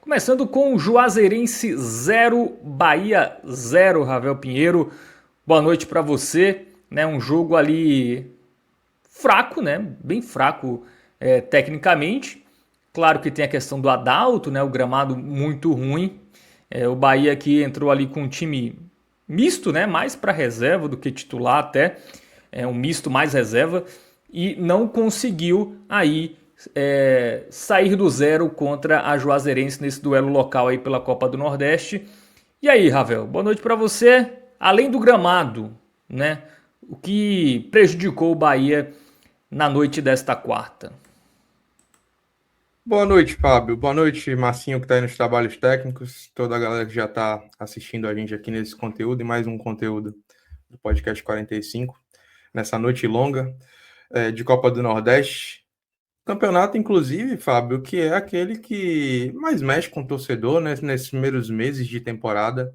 Começando com Juazeirense 0, Bahia 0, Ravel Pinheiro. Boa noite para você. Um jogo ali fraco, né? Bem fraco tecnicamente. Claro que tem a questão do Adalto, né? O gramado muito ruim. O Bahia aqui entrou ali com um time misto, né? Mais para reserva do que titular até. Um misto mais reserva. E não conseguiu aí sair do zero contra a Juazeirense nesse duelo local aí pela Copa do Nordeste. E aí, Ravel, boa noite para você. Além do gramado, né? O que prejudicou o Bahia na noite desta quarta? Boa noite, Fábio. Boa noite, Marcinho, que está aí nos trabalhos técnicos, toda a galera que já está assistindo a gente aqui nesse conteúdo e mais um conteúdo do podcast 45, nessa noite longa de Copa do Nordeste. Campeonato, inclusive, Fábio, que é aquele que mais mexe com o torcedor, né, nesses primeiros meses de temporada,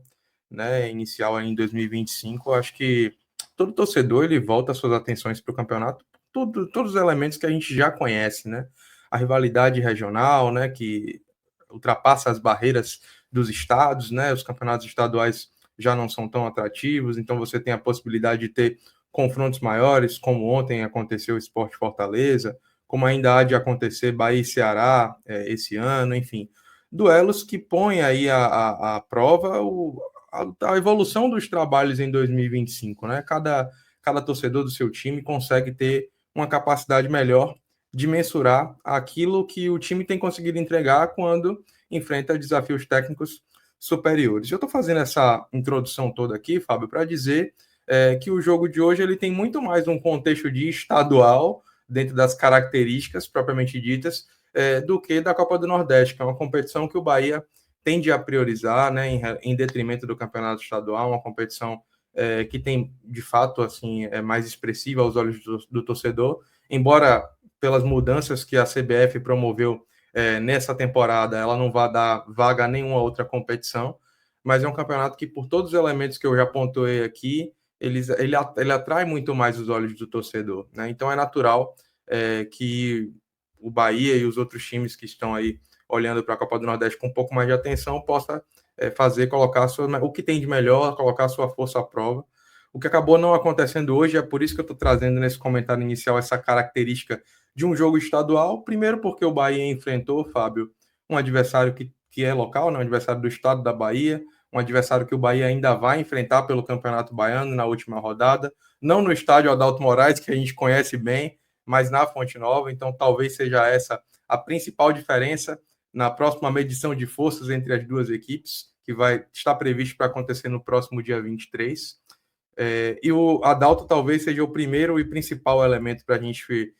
né, inicial aí em 2025. Eu acho que todo torcedor ele volta suas atenções para o campeonato, todos os elementos que a gente já conhece, né? A rivalidade regional, né, que ultrapassa as barreiras dos estados, né? Os campeonatos estaduais já não são tão atrativos, então você tem a possibilidade de ter confrontos maiores, como ontem aconteceu o Sport Fortaleza, como ainda há de acontecer Bahia e Ceará esse ano, enfim, duelos que põem aí a prova a evolução dos trabalhos em 2025, né? Cada torcedor do seu time consegue ter uma capacidade melhor de mensurar aquilo que o time tem conseguido entregar quando enfrenta desafios técnicos superiores. Eu estou fazendo essa introdução toda aqui, Fábio, para dizer que o jogo de hoje ele tem muito mais um contexto de estadual, dentro das características propriamente ditas, do que da Copa do Nordeste, que é uma competição que o Bahia tende a priorizar, né, em detrimento do campeonato estadual, uma competição que tem, de fato, assim, é mais expressiva aos olhos do torcedor, embora pelas mudanças que a CBF promoveu nessa temporada, ela não vai dar vaga a nenhuma outra competição, mas é um campeonato que, por todos os elementos que eu já pontuei aqui, ele atrai muito mais os olhos do torcedor, né? Então é natural que o Bahia e os outros times que estão aí olhando para a Copa do Nordeste com um pouco mais de atenção possa colocar o que tem de melhor, colocar a sua força à prova. O que acabou não acontecendo hoje, é por isso que eu estou trazendo nesse comentário inicial essa característica de um jogo estadual. Primeiro, porque o Bahia enfrentou, Fábio, um adversário que é local, né, um adversário do estado da Bahia, um adversário que o Bahia ainda vai enfrentar pelo Campeonato Baiano na última rodada, não no estádio Adalto Moraes, que a gente conhece bem, mas na Fonte Nova. Então, talvez seja essa a principal diferença na próxima medição de forças entre as duas equipes, que vai estar previsto para acontecer no próximo dia 23. E o Adalto talvez seja o primeiro e principal elemento para a gente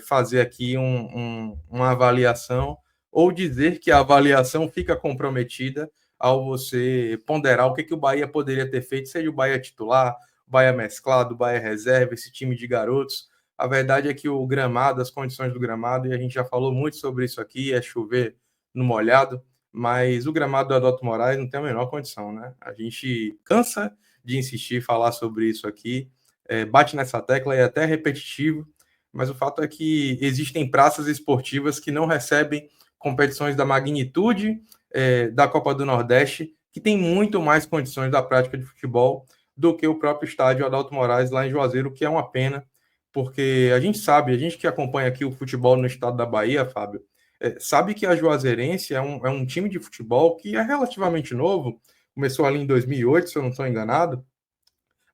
fazer aqui uma avaliação, ou dizer que a avaliação fica comprometida ao você ponderar o que o Bahia poderia ter feito, seja o Bahia titular, o Bahia mesclado, o Bahia reserva, esse time de garotos. A verdade é que o gramado, as condições do gramado, e a gente já falou muito sobre isso aqui, é chover no molhado, mas o gramado do Adalto Moraes não tem a menor condição, né? A gente cansa de insistir, falar sobre isso aqui, bate nessa tecla, é até repetitivo, mas o fato é que existem praças esportivas que não recebem competições da magnitude da Copa do Nordeste, que tem muito mais condições da prática de futebol do que o próprio estádio Adalto Moraes lá em Juazeiro, o que é uma pena, porque a gente sabe, a gente que acompanha aqui o futebol no estado da Bahia, Fábio, sabe que a Juazeirense é um time de futebol que é relativamente novo, começou ali em 2008, se eu não estou enganado,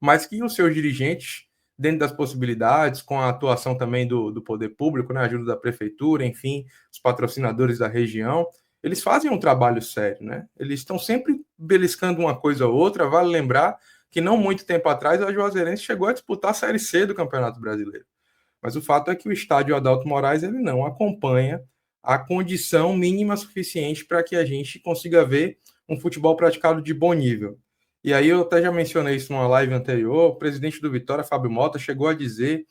mas que os seus dirigentes, dentro das possibilidades, com a atuação também do poder público, né, a ajuda da prefeitura, enfim, os patrocinadores da região, eles fazem um trabalho sério, né? Eles estão sempre beliscando uma coisa ou outra. Vale lembrar que não muito tempo atrás a Juazeirense chegou a disputar a Série C do Campeonato Brasileiro. Mas o fato é que o estádio Adalto Moraes ele não acompanha a condição mínima suficiente para que a gente consiga ver um futebol praticado de bom nível. E aí eu até já mencionei isso numa live anterior, o presidente do Vitória, Fábio Mota, chegou a dizer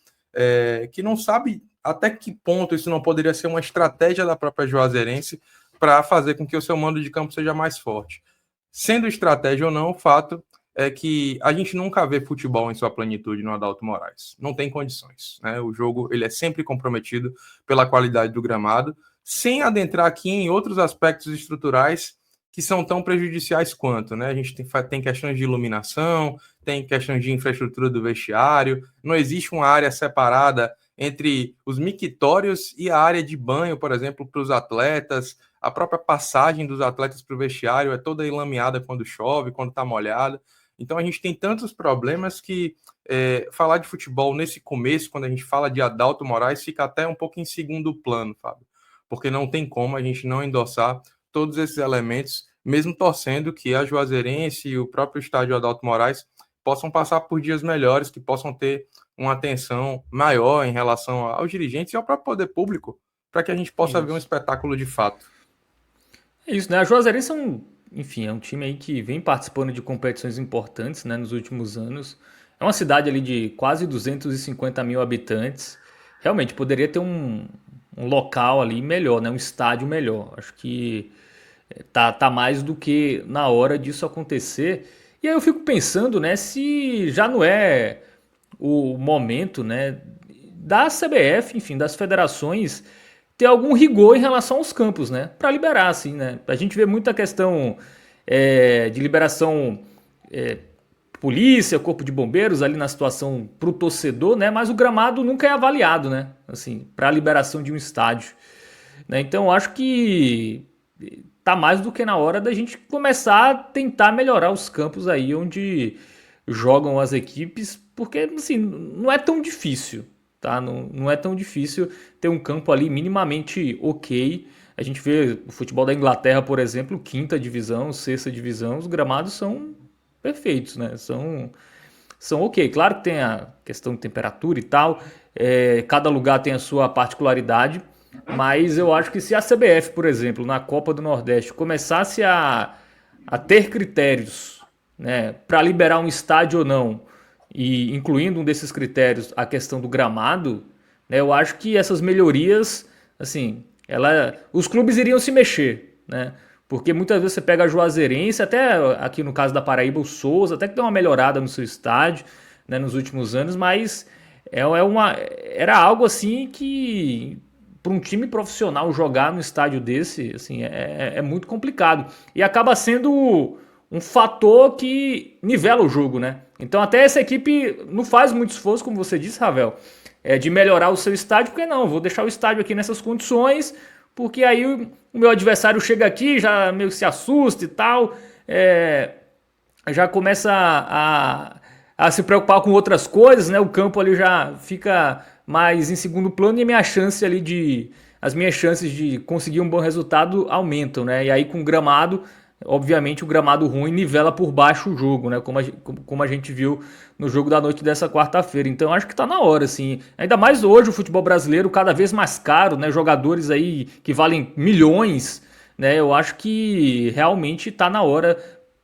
que não sabe até que ponto isso não poderia ser uma estratégia da própria Juazeirense para fazer com que o seu mando de campo seja mais forte. Sendo estratégia ou não, o fato é que a gente nunca vê futebol em sua plenitude no Adalto Moraes. Não tem condições, né? O jogo ele é sempre comprometido pela qualidade do gramado, sem adentrar aqui em outros aspectos estruturais que são tão prejudiciais quanto, né? A gente tem questões de iluminação, tem questões de infraestrutura do vestiário, não existe uma área separada entre os mictórios e a área de banho, por exemplo, para os atletas. A própria passagem dos atletas para o vestiário é toda enlameada quando chove, quando está molhada. Então a gente tem tantos problemas que falar de futebol nesse começo, quando a gente fala de Adalto Moraes, fica até um pouco em segundo plano, Fábio, porque não tem como a gente não endossar todos esses elementos, mesmo torcendo que a Juazeirense e o próprio estádio Adalto Moraes possam passar por dias melhores, que possam ter uma atenção maior em relação aos dirigentes e ao próprio poder público, para que a gente possa ver um espetáculo de fato. É isso, né? A Juazeirense enfim, é um time aí que vem participando de competições importantes, né, nos últimos anos. É uma cidade ali de quase 250 mil habitantes. Realmente poderia ter um local ali melhor, né, um estádio melhor. Acho que tá mais do que na hora disso acontecer. E aí eu fico pensando, né, se já não é o momento, né, da CBF, enfim, das federações ter algum rigor em relação aos campos, né, para liberar, assim, né. A gente vê muita questão de liberação polícia, corpo de bombeiros ali na situação pro torcedor, né, mas o gramado nunca é avaliado, né, assim, para a liberação de um estádio, né. Então eu acho que tá mais do que na hora da gente começar a tentar melhorar os campos aí onde jogam as equipes, porque assim, não é tão difícil, tá? Não é tão difícil ter um campo ali minimamente ok. A gente vê o futebol da Inglaterra, por exemplo, quinta divisão, sexta divisão, os gramados são perfeitos, né? São ok. Claro que tem a questão de temperatura e tal, cada lugar tem a sua particularidade, mas eu acho que se a CBF, por exemplo, na Copa do Nordeste, começasse a ter critérios, né, para liberar um estádio ou não, e incluindo um desses critérios a questão do gramado, né, eu acho que essas melhorias, assim, os clubes iriam se mexer, né? Porque muitas vezes você pega a Juazeirense, até aqui no caso da Paraíba, o Souza, até que deu uma melhorada no seu estádio, né, nos últimos anos, mas era algo assim que para um time profissional jogar no estádio desse, assim, é muito complicado. E acaba sendo um fator que nivela o jogo, né? Então até essa equipe não faz muito esforço, como você disse, Ravel, de melhorar o seu estádio, porque não, vou deixar o estádio aqui nessas condições, porque aí o meu adversário chega aqui, já meio que se assusta e tal, já começa a se preocupar com outras coisas, né? O campo ali já fica mais em segundo plano e as minhas chances de conseguir um bom resultado aumentam, né? E aí com o gramado, obviamente o gramado ruim nivela por baixo o jogo, né? Como a gente viu no jogo da noite dessa quarta-feira. Então acho que tá na hora, assim. Ainda mais hoje o futebol brasileiro cada vez mais caro, né? Jogadores aí que valem milhões, né? Eu acho que realmente tá na hora,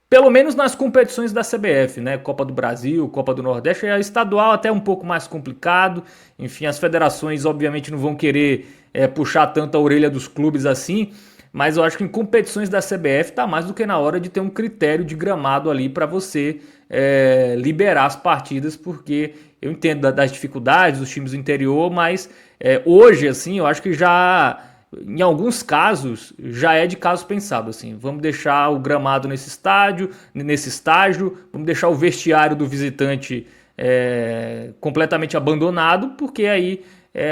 pelo menos nas competições da CBF, né? Copa do Brasil, Copa do Nordeste, é estadual até um pouco mais complicado. Enfim, as federações obviamente não vão querer puxar tanto a orelha dos clubes assim, mas eu acho que em competições da CBF tá mais do que na hora de ter um critério de gramado ali para você liberar as partidas, porque eu entendo das dificuldades dos times do interior, mas hoje, assim, eu acho que já em alguns casos já é de caso pensado, assim, vamos deixar o gramado nesse estágio, vamos deixar o vestiário do visitante completamente abandonado, porque aí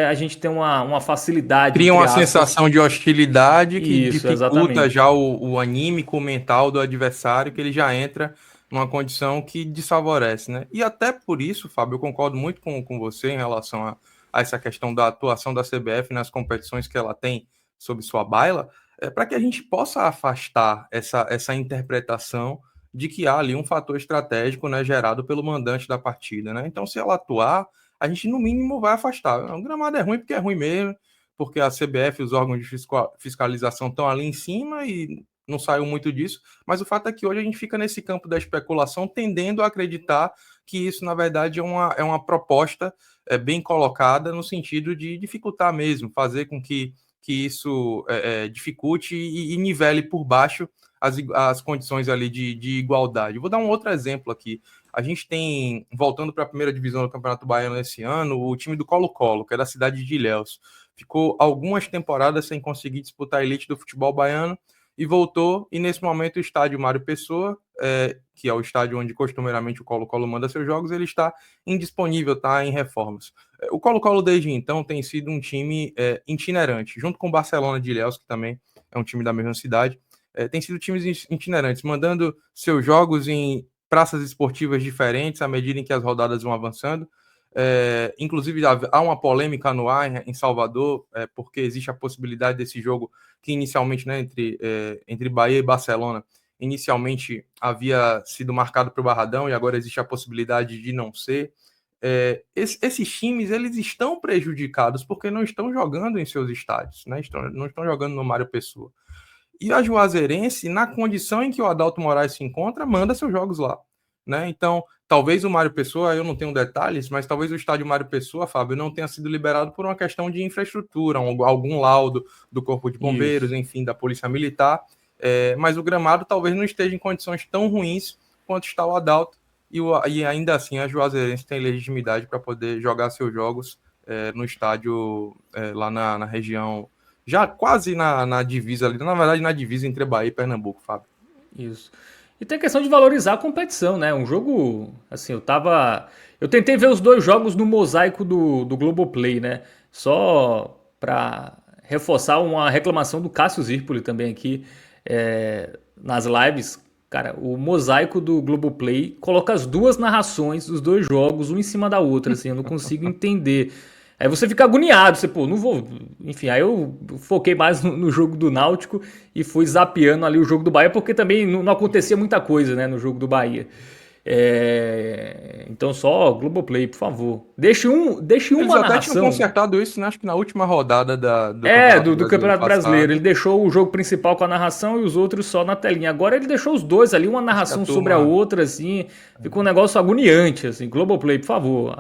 a gente tem uma facilidade, Cria entre uma aspas. sensação de hostilidade que Isso, dificulta exatamente. já o anímico, o mental do adversário, que ele já entra numa condição que desfavorece, né? E até por isso, Fábio, eu concordo muito com você em relação a essa questão da atuação da CBF nas competições que ela tem sob sua baila, para que a gente possa afastar essa interpretação de que há ali um fator estratégico, né, gerado pelo mandante da partida, né? Então, se ela atuar, a gente no mínimo vai afastar. O gramado é ruim porque é ruim mesmo, porque a CBF e os órgãos de fiscalização estão ali em cima e não saiu muito disso, mas o fato é que hoje a gente fica nesse campo da especulação, tendendo a acreditar que isso, na verdade, é uma proposta bem colocada no sentido de dificultar mesmo, fazer com que isso dificulte e nivele por baixo as condições ali de igualdade. Vou dar um outro exemplo aqui. A gente tem, voltando para a primeira divisão do Campeonato Baiano esse ano, o time do Colo-Colo, que é da cidade de Ilhéus. ficou algumas temporadas sem conseguir disputar a elite do futebol baiano e voltou, e nesse momento o estádio Mário Pessoa, que é o estádio onde costumeiramente o Colo-Colo manda seus jogos, ele está indisponível, está em reformas. O Colo-Colo desde então tem sido um time itinerante, junto com o Barcelona de Ilhéus, que também é um time da mesma cidade, tem sido times itinerantes, mandando seus jogos em praças esportivas diferentes à medida em que as rodadas vão avançando. Inclusive há uma polêmica no ar em Salvador, porque existe a possibilidade desse jogo que inicialmente, né, entre Bahia e Barcelona, inicialmente havia sido marcado para o Barradão e agora existe a possibilidade de não ser. Esses times eles estão prejudicados porque não estão jogando em seus estádios, né? Não estão jogando no Mário Pessoa. E a Juazeirense, na condição em que o Adalto Moraes se encontra, manda seus jogos lá, né? Então, talvez o Mário Pessoa, eu não tenho detalhes, mas talvez o estádio Mário Pessoa, Fábio, não tenha sido liberado por uma questão de infraestrutura, algum laudo do Corpo de Bombeiros, Isso. enfim, da Polícia Militar, mas o gramado talvez não esteja em condições tão ruins quanto está o Adalto, e ainda assim a Juazeirense tem legitimidade para poder jogar seus jogos no estádio lá na região, já quase na divisa ali, na verdade na divisa entre Bahia e Pernambuco, Fábio. Isso. E tem a questão de valorizar a competição, né? Um jogo, assim, eu tentei ver os dois jogos no mosaico do Globoplay, né? Só pra reforçar uma reclamação do Cássio Zirpoli também aqui nas lives. Cara, o mosaico do Globoplay coloca as duas narrações dos dois jogos, um em cima da outra, assim, eu não consigo entender. Aí você fica agoniado, você, pô, não vou. Enfim, aí eu foquei mais no jogo do Náutico e fui zapeando ali o jogo do Bahia, porque também não acontecia muita coisa, né, no jogo do Bahia. Então só Globoplay, por favor. Deixe Eles uma até tinham narração. consertado isso, né? Acho que na última rodada do Campeonato Do Brasileiro Campeonato Brasileiro. Ele passado. deixou o jogo principal com a narração e os outros só na telinha. Agora ele deixou os dois ali, uma Acho que a narração sobre a turma. outra, assim. Ficou um negócio agoniante, assim. Globoplay, por favor,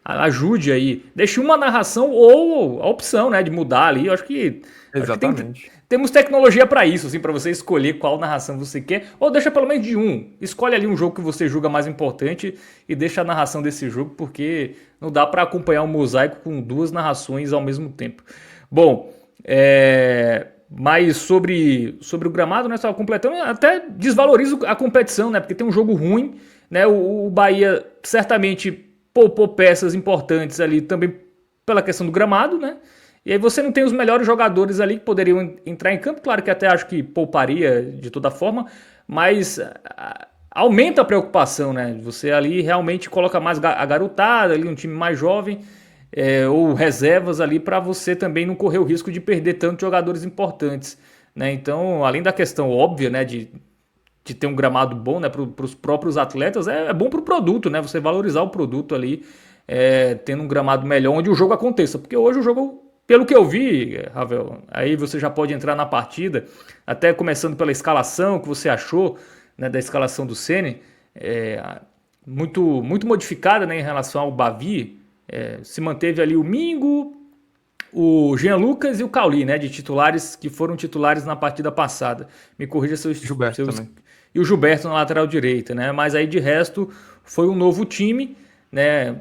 ajude aí. Deixe uma narração ou a opção, né, de mudar ali. Eu acho que Exatamente. temos tecnologia para isso, assim, para você escolher qual narração você quer. Ou deixa pelo menos de um. Escolhe ali um jogo que você julga mais importante e deixa a narração desse jogo, porque não dá para acompanhar um mosaico com duas narrações ao mesmo tempo. Bom, mas sobre o gramado, né, estava completando, até desvaloriza a competição, né, porque tem um jogo ruim, né, o Bahia certamente poupou peças importantes ali também pela questão do gramado, né, e aí você não tem os melhores jogadores ali que poderiam entrar em campo, claro que até acho que pouparia de toda forma, mas aumenta a preocupação, né, você ali realmente coloca mais a garotada, ali um time mais jovem, ou reservas ali para você também não correr o risco de perder tantos jogadores importantes, né? Então, além da questão óbvia, né, de ter um gramado bom, né, para os próprios atletas, é bom para o produto, né? Você valorizar o produto ali, tendo um gramado melhor onde o jogo aconteça, porque hoje o jogo, pelo que eu vi, Ravel, aí você já pode entrar na partida, até começando pela escalação que você achou, né, da escalação do Ceni, muito modificada, né, em relação ao Bavi. Se manteve ali o Mingo, o Jean Lucas e o Cauli, né, de titulares que foram titulares na partida passada. Me corrija Gilberto também. e o Gilberto na lateral direita, né? Mas aí de resto foi um novo time, né,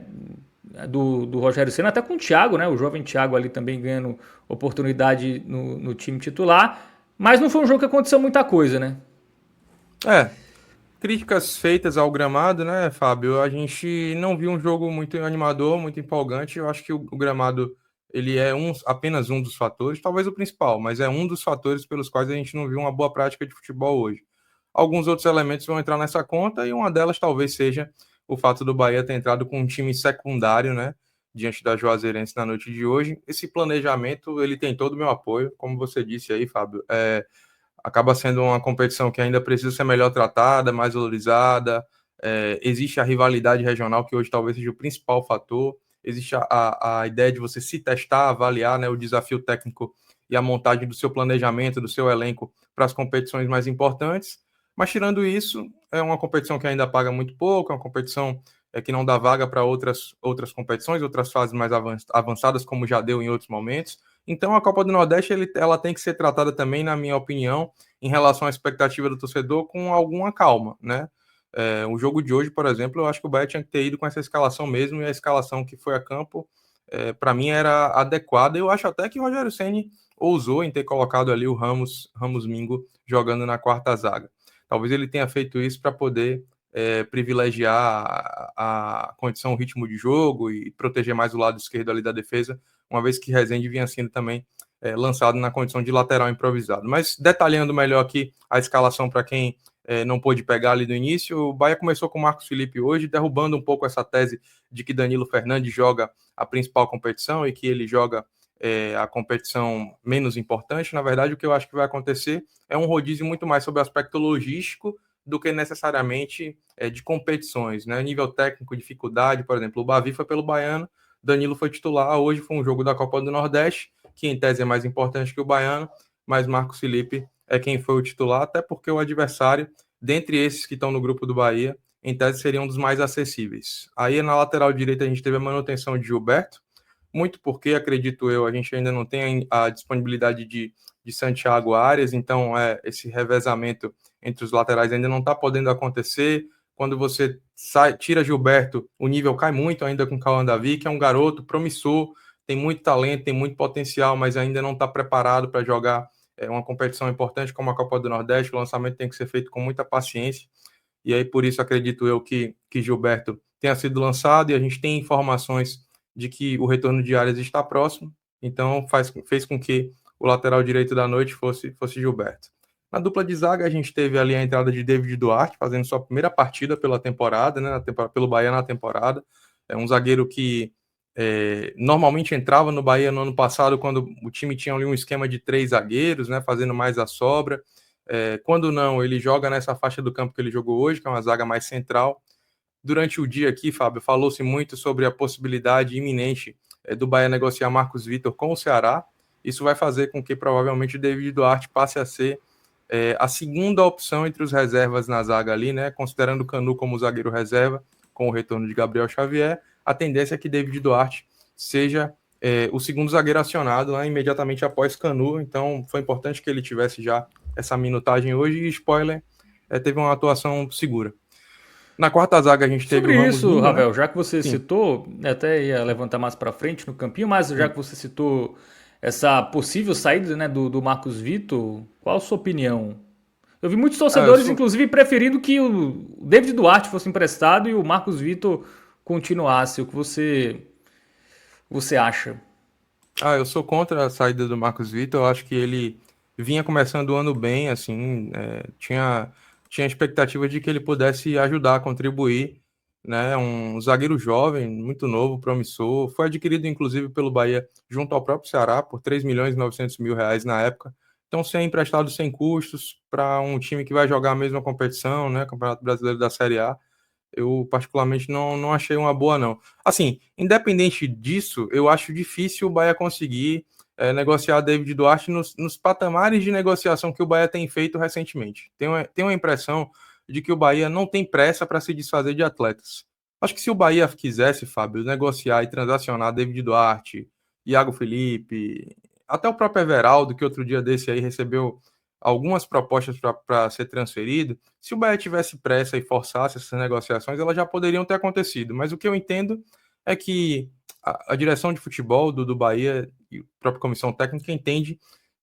do Rogério Ceni, até com o Thiago, né, o jovem Thiago ali também ganhando oportunidade no time titular. Mas não foi um jogo que aconteceu muita coisa, né? Críticas feitas ao gramado, né, Fábio? A gente não viu um jogo muito animador, muito empolgante. Eu acho que o gramado ele é apenas um dos fatores, talvez o principal, mas é um dos fatores pelos quais a gente não viu uma boa prática de futebol hoje. Alguns outros elementos vão entrar nessa conta e uma delas talvez seja o fato do Bahia ter entrado com um time secundário, né, diante da Juazeirense na noite de hoje. Esse planejamento ele tem todo o meu apoio, como você disse aí, Fábio. Acaba sendo uma competição que ainda precisa ser melhor tratada, mais valorizada. Existe a rivalidade regional, que hoje talvez seja o principal fator. Existe a ideia de você se testar, avaliar, né, o desafio técnico e a montagem do seu planejamento, do seu elenco para as competições mais importantes. Mas tirando isso, é uma competição que ainda paga muito pouco, é uma competição que não dá vaga para outras competições, outras fases mais avançadas, como já deu em outros momentos. Então, a Copa do Nordeste ela tem que ser tratada também, na minha opinião, em relação à expectativa do torcedor, com alguma calma, né? O jogo de hoje, por exemplo, eu acho que o Bahia tinha que ter ido com essa escalação mesmo, e a escalação que foi a campo para mim era adequada. Eu acho até que o Rogério Ceni ousou em ter colocado ali o Ramos Mingo jogando na quarta zaga. Talvez ele tenha feito isso para poder privilegiar a condição, o ritmo de jogo e proteger mais o lado esquerdo ali da defesa, uma vez que Rezende vinha sendo também lançado na condição de lateral improvisado. Mas detalhando melhor aqui a escalação para quem não pôde pegar ali no início, o Bahia começou com o Marcos Felipe hoje, derrubando um pouco essa tese de que Danilo Fernandes joga a principal competição e que ele joga a competição menos importante. Na verdade, o que eu acho que vai acontecer é um rodízio muito mais sobre o aspecto logístico do que necessariamente de competições, né? Nível técnico, dificuldade, por exemplo, o Bavi foi pelo Baiano, Danilo foi titular, hoje foi um jogo da Copa do Nordeste, que em tese é mais importante que o Baiano, mas Marcos Felipe é quem foi o titular, até porque o adversário, dentre esses que estão no grupo do Bahia, em tese seria um dos mais acessíveis. Aí na lateral direita a gente teve a manutenção de Gilberto, muito porque, acredito eu, a gente ainda não tem a disponibilidade de Santiago Arias, então esse revezamento entre os laterais ainda não está podendo acontecer. Quando você tira Gilberto, o nível cai muito ainda com o Cauã Davi, que é um garoto promissor, tem muito talento, tem muito potencial, mas ainda não está preparado para jogar uma competição importante como a Copa do Nordeste. O lançamento tem que ser feito com muita paciência, e aí por isso acredito eu que Gilberto tenha sido lançado, e a gente tem informações de que o retorno de Arias está próximo, então fez com que o lateral direito da noite fosse Gilberto. Na dupla de zaga, a gente teve ali a entrada de David Duarte, fazendo sua primeira partida pela temporada, né, pelo Bahia na temporada. É um zagueiro que normalmente entrava no Bahia no ano passado, quando o time tinha ali um esquema de 3 zagueiros, né, fazendo mais a sobra. Quando não, ele joga nessa faixa do campo que ele jogou hoje, que é uma zaga mais central. Durante o dia aqui, Fábio, falou-se muito sobre a possibilidade iminente do Bahia negociar Marcos Vitor com o Ceará. Isso vai fazer com que provavelmente o David Duarte passe a ser a segunda opção entre os reservas na zaga ali, né? Considerando o Canu como zagueiro reserva, com o retorno de Gabriel Xavier, a tendência é que David Duarte seja o segundo zagueiro acionado, né, imediatamente após Canu. Então foi importante que ele tivesse já essa minutagem hoje, e spoiler, teve uma atuação segura. Na quarta zaga a gente teve Sobre o Ramos isso, Mingo, né? Ravel, já que você Sim. citou, até ia levantar mais para frente no campinho, mas já que você citou essa possível saída, né, do Marcos Vitor, qual a sua opinião? Eu vi muitos Ah, eu torcedores, sou, inclusive, preferindo que o David Duarte fosse emprestado e o Marcos Vitor continuasse. O que você acha? eu sou contra a saída do Marcos Vitor. Eu acho que ele vinha começando o ano bem, assim, tinha expectativa de que ele pudesse ajudar, contribuir, né? Um zagueiro jovem, muito novo, promissor. Foi adquirido, inclusive, pelo Bahia junto ao próprio Ceará por 3.900.000 reais na época. Então, ser emprestado sem custos para um time que vai jogar a mesma competição, né? Campeonato Brasileiro da Série A, eu particularmente não achei uma boa, não. Assim, independente disso, eu acho difícil o Bahia conseguir negociar David Duarte nos patamares de negociação que o Bahia tem feito recentemente. Tenho a impressão de que o Bahia não tem pressa para se desfazer de atletas. Acho que se o Bahia quisesse, Fábio, negociar e transacionar David Duarte, Iago Felipe, até o próprio Everaldo, que outro dia desse aí recebeu algumas propostas para ser transferido, se o Bahia tivesse pressa e forçasse essas negociações, elas já poderiam ter acontecido. Mas o que eu entendo é que a direção de futebol do Bahia e a própria comissão técnica entende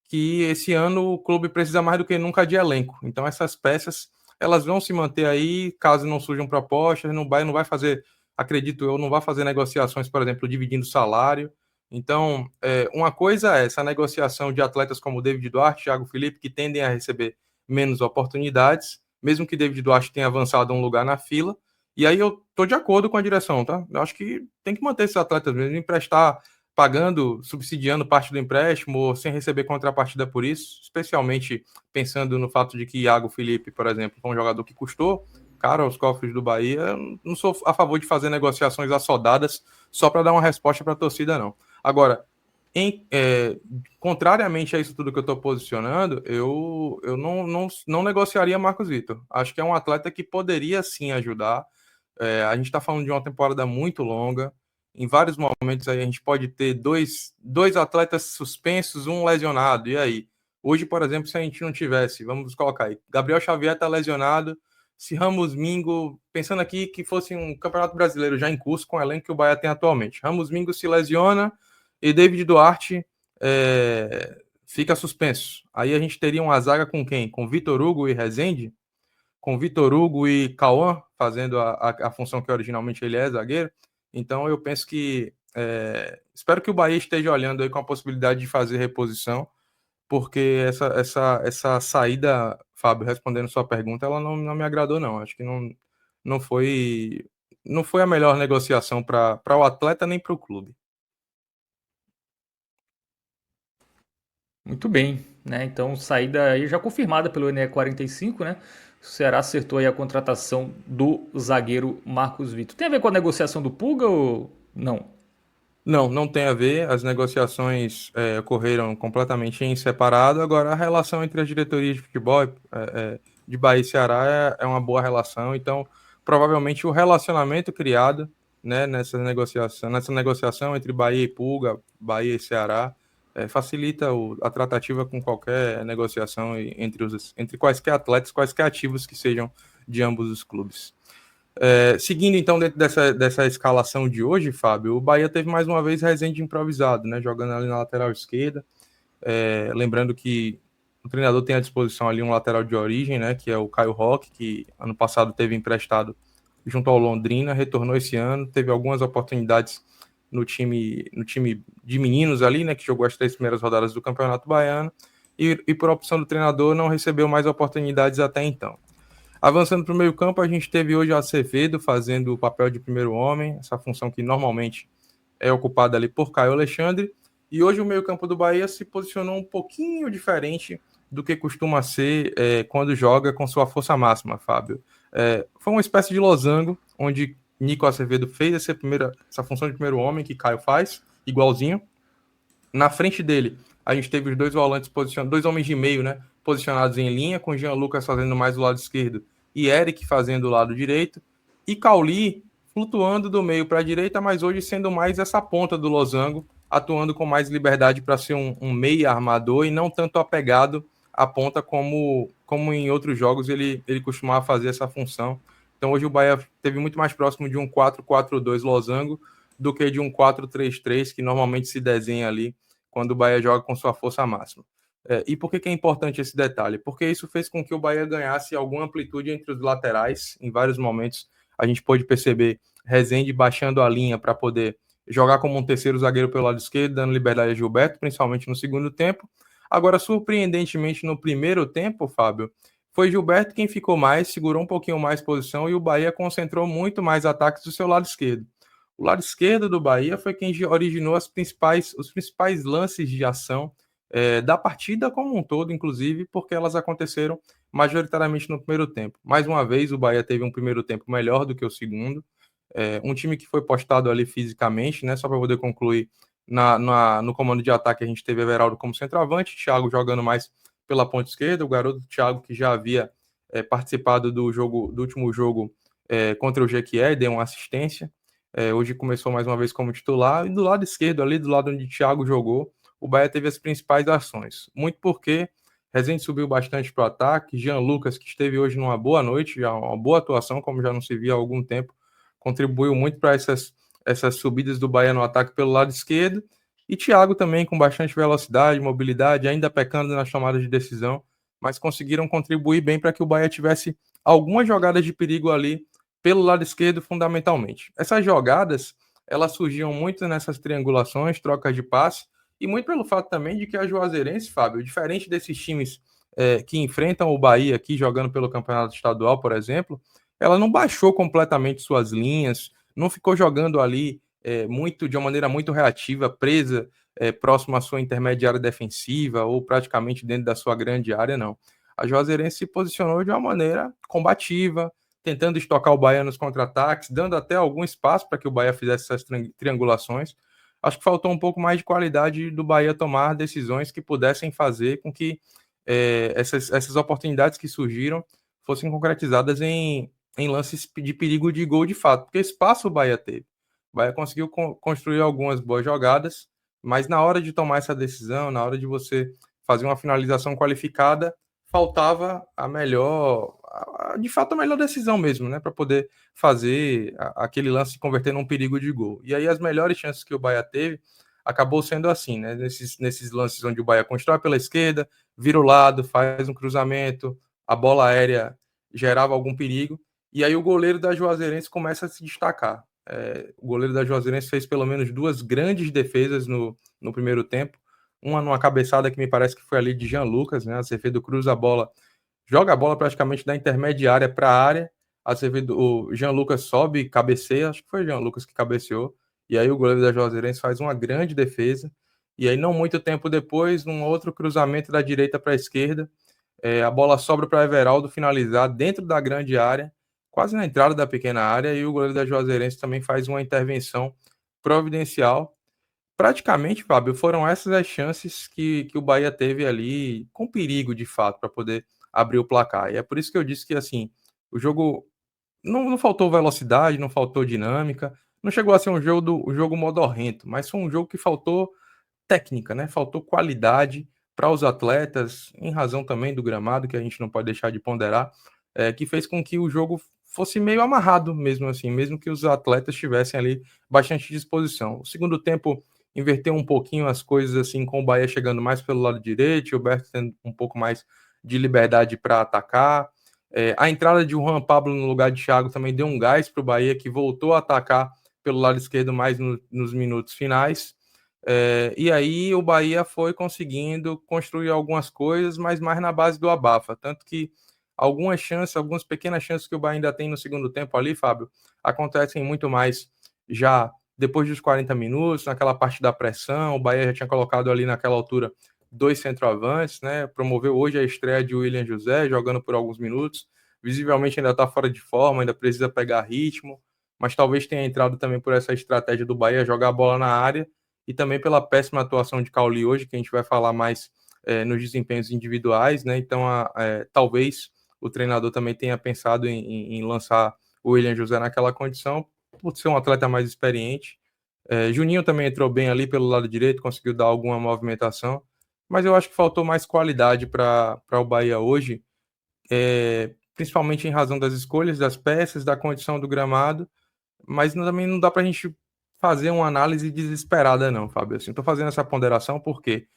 que esse ano o clube precisa mais do que nunca de elenco. Então essas peças elas vão se manter aí, caso não surjam propostas. O Bahia não vai fazer, acredito eu, não vai fazer negociações, por exemplo, dividindo salário. Então, uma coisa é essa negociação de atletas como David Duarte, Thiago Felipe, que tendem a receber menos oportunidades, mesmo que David Duarte tenha avançado um lugar na fila. E aí eu estou de acordo com a direção, tá? Eu acho que tem que manter esses atletas mesmo, emprestar, pagando, subsidiando parte do empréstimo, ou sem receber contrapartida por isso, especialmente pensando no fato de que Iago Felipe, por exemplo, foi um jogador que custou caro aos cofres do Bahia. Não sou a favor de fazer negociações assodadas só para dar uma resposta para a torcida, não. Agora, contrariamente a isso tudo que eu estou posicionando, eu não negociaria Marcos Vitor. Acho que é um atleta que poderia sim ajudar. A gente está falando de uma temporada muito longa. Em vários momentos aí a gente pode ter dois atletas suspensos, um lesionado. E aí? Hoje, por exemplo, se a gente não tivesse, vamos colocar aí, Gabriel Xavier está lesionado, se Ramos Mingo, pensando aqui que fosse um Campeonato Brasileiro já em curso com o elenco que o Bahia tem atualmente. Ramos Mingo se lesiona e David Duarte fica suspenso. Aí a gente teria uma zaga com quem? Com Vitor Hugo e Rezende? Com Vitor Hugo e Cauã fazendo a função que originalmente ele é, zagueiro. Então eu penso que espero que o Bahia esteja olhando aí com a possibilidade de fazer reposição, porque essa saída, Fábio, respondendo sua pergunta, ela não me agradou, não. Acho que não foi, não foi a melhor negociação para o atleta nem para o clube. Muito bem, né? Então, saída aí já confirmada pelo NE45, né? O Ceará acertou aí a contratação do zagueiro Marcos Vitor. Tem a ver com a negociação do Pulga ou não? Não tem a ver. As negociações ocorreram completamente em separado. Agora, a relação entre as diretorias de futebol de Bahia e Ceará é uma boa relação. Então, provavelmente o relacionamento criado, né, nessa negociação entre Bahia e Pulga, Bahia e Ceará, facilita a tratativa com qualquer negociação entre quaisquer atletas, quaisquer ativos que sejam de ambos os clubes. Seguindo então dentro dessa escalação de hoje, Fábio, o Bahia teve mais uma vez Rezende improvisado, né, jogando ali na lateral esquerda. Lembrando que o treinador tem à disposição ali um lateral de origem, né, que é o Caio Roque, que ano passado teve emprestado junto ao Londrina, retornou esse ano, teve algumas oportunidades no time de meninos ali, né, que jogou as 3 primeiras rodadas do Campeonato Baiano, e por opção do treinador não recebeu mais oportunidades até então. Avançando para o meio campo, a gente teve hoje o Acevedo fazendo o papel de primeiro homem, essa função que normalmente é ocupada ali por Caio Alexandre, e hoje o meio campo do Bahia se posicionou um pouquinho diferente do que costuma ser quando joga com sua força máxima, Fábio. Foi uma espécie de losango, onde Nico Acevedo fez essa função de primeiro homem que Caio faz, igualzinho. Na frente dele, a gente teve os dois volantes posicionados, 2 homens de meio, né? Posicionados em linha, com Jean Lucas fazendo mais o lado esquerdo e Eric fazendo o lado direito, e Cauli flutuando do meio para a direita, mas hoje sendo mais essa ponta do losango, atuando com mais liberdade para ser um meia armador e não tanto apegado à ponta como em outros jogos ele costumava fazer essa função. Então hoje o Bahia teve muito mais próximo de um 4-4-2 losango do que de um 4-3-3 que normalmente se desenha ali quando o Bahia joga com sua força máxima. E por que é importante esse detalhe? Porque isso fez com que o Bahia ganhasse alguma amplitude entre os laterais. Em vários momentos a gente pôde perceber Rezende baixando a linha para poder jogar como um terceiro zagueiro pelo lado esquerdo, dando liberdade a Gilberto, principalmente no segundo tempo. Agora, surpreendentemente, no primeiro tempo, Fábio, foi Gilberto quem ficou mais, segurou um pouquinho mais posição e o Bahia concentrou muito mais ataques do seu lado esquerdo. O lado esquerdo do Bahia foi quem originou os principais lances de ação da partida como um todo, inclusive, porque elas aconteceram majoritariamente no primeiro tempo. Mais uma vez, o Bahia teve um primeiro tempo melhor do que o segundo. Um time que foi postado ali fisicamente, né? Só para poder concluir, no comando de ataque a gente teve Everaldo como centroavante, Thiago jogando mais pela ponta esquerda, o garoto Thiago que já havia participado do último jogo contra o Jequié, deu uma assistência. Hoje começou mais uma vez como titular, e do lado esquerdo, ali do lado onde o Thiago jogou, o Bahia teve as principais ações. Muito porque Rezende subiu bastante para o ataque, Jean Lucas, que esteve hoje numa boa noite, já uma boa atuação, como já não se via há algum tempo, contribuiu muito para essas subidas do Bahia no ataque pelo lado esquerdo, e Thiago também com bastante velocidade, mobilidade, ainda pecando nas tomadas de decisão, mas conseguiram contribuir bem para que o Bahia tivesse algumas jogadas de perigo ali pelo lado esquerdo, fundamentalmente. Essas jogadas, elas surgiam muito nessas triangulações, trocas de passe, e muito pelo fato também de que a Juazeirense, Fábio, diferente desses times que enfrentam o Bahia aqui, jogando pelo Campeonato Estadual, por exemplo, ela não baixou completamente suas linhas, não ficou jogando ali de uma maneira muito reativa, presa próximo à sua intermediária defensiva ou praticamente dentro da sua grande área, não. A Juazeirense se posicionou de uma maneira combativa, tentando estocar o Bahia nos contra-ataques, dando até algum espaço para que o Bahia fizesse essas triangulações. Acho que faltou um pouco mais de qualidade do Bahia tomar decisões que pudessem fazer com que essas oportunidades que surgiram fossem concretizadas em lances de perigo de gol de fato, porque espaço o Bahia teve. O Bahia conseguiu construir algumas boas jogadas, mas na hora de tomar essa decisão, na hora de você fazer uma finalização qualificada, faltava de fato, a melhor decisão mesmo, né? Para poder fazer aquele lance se converter num perigo de gol. E aí as melhores chances que o Bahia teve acabou sendo assim, né? Nesses lances onde o Bahia constrói pela esquerda, vira o lado, faz um cruzamento, a bola aérea gerava algum perigo, e aí o goleiro da Juazeirense começa a se destacar. O goleiro da Juazeirense fez pelo menos 2 grandes defesas no primeiro tempo, uma numa cabeçada que me parece que foi ali de Jean Lucas, né? Azevedo cruza a bola, joga a bola praticamente da intermediária para a área, Azevedo, o Jean Lucas sobe, cabeceia, acho que foi o Jean Lucas que cabeceou, e aí o goleiro da Juazeirense faz uma grande defesa, e aí não muito tempo depois, num outro cruzamento da direita para a esquerda, a bola sobra para Everaldo finalizar dentro da grande área, quase na entrada da pequena área, e o goleiro da Juazeirense também faz uma intervenção providencial. Praticamente, Fábio, foram essas as chances que o Bahia teve ali, com perigo de fato, para poder abrir o placar. E é por isso que eu disse que assim, o jogo não faltou velocidade, não faltou dinâmica, não chegou a ser um jogo modorrento, mas foi um jogo que faltou técnica, né? Faltou qualidade para os atletas, em razão também do gramado, que a gente não pode deixar de ponderar, que fez com que o jogo fosse meio amarrado mesmo assim, mesmo que os atletas tivessem ali bastante disposição. O segundo tempo inverteu um pouquinho as coisas assim, com o Bahia chegando mais pelo lado direito, e o Berto tendo um pouco mais de liberdade para atacar. A entrada de Juan Pablo no lugar de Thiago também deu um gás para o Bahia, que voltou a atacar pelo lado esquerdo mais nos minutos finais. E aí o Bahia foi conseguindo construir algumas coisas, mas mais na base do abafa. Tanto que algumas pequenas chances que o Bahia ainda tem no segundo tempo ali, Fábio, acontecem muito mais já depois dos 40 minutos, naquela parte da pressão. O Bahia já tinha colocado ali naquela altura 2 centroavantes, né? Promoveu hoje a estreia de William José, jogando por alguns minutos. Visivelmente ainda está fora de forma, ainda precisa pegar ritmo, mas talvez tenha entrado também por essa estratégia do Bahia, jogar a bola na área, e também pela péssima atuação de Cauli hoje, que a gente vai falar mais nos desempenhos individuais, né? Então, talvez o treinador também tenha pensado em lançar o William José naquela condição, por ser um atleta mais experiente. Juninho também entrou bem ali pelo lado direito, conseguiu dar alguma movimentação, mas eu acho que faltou mais qualidade para o Bahia hoje, principalmente em razão das escolhas, das peças, da condição do gramado, mas também não dá para a gente fazer uma análise desesperada, não, Fábio. Assim, estou fazendo essa ponderação porque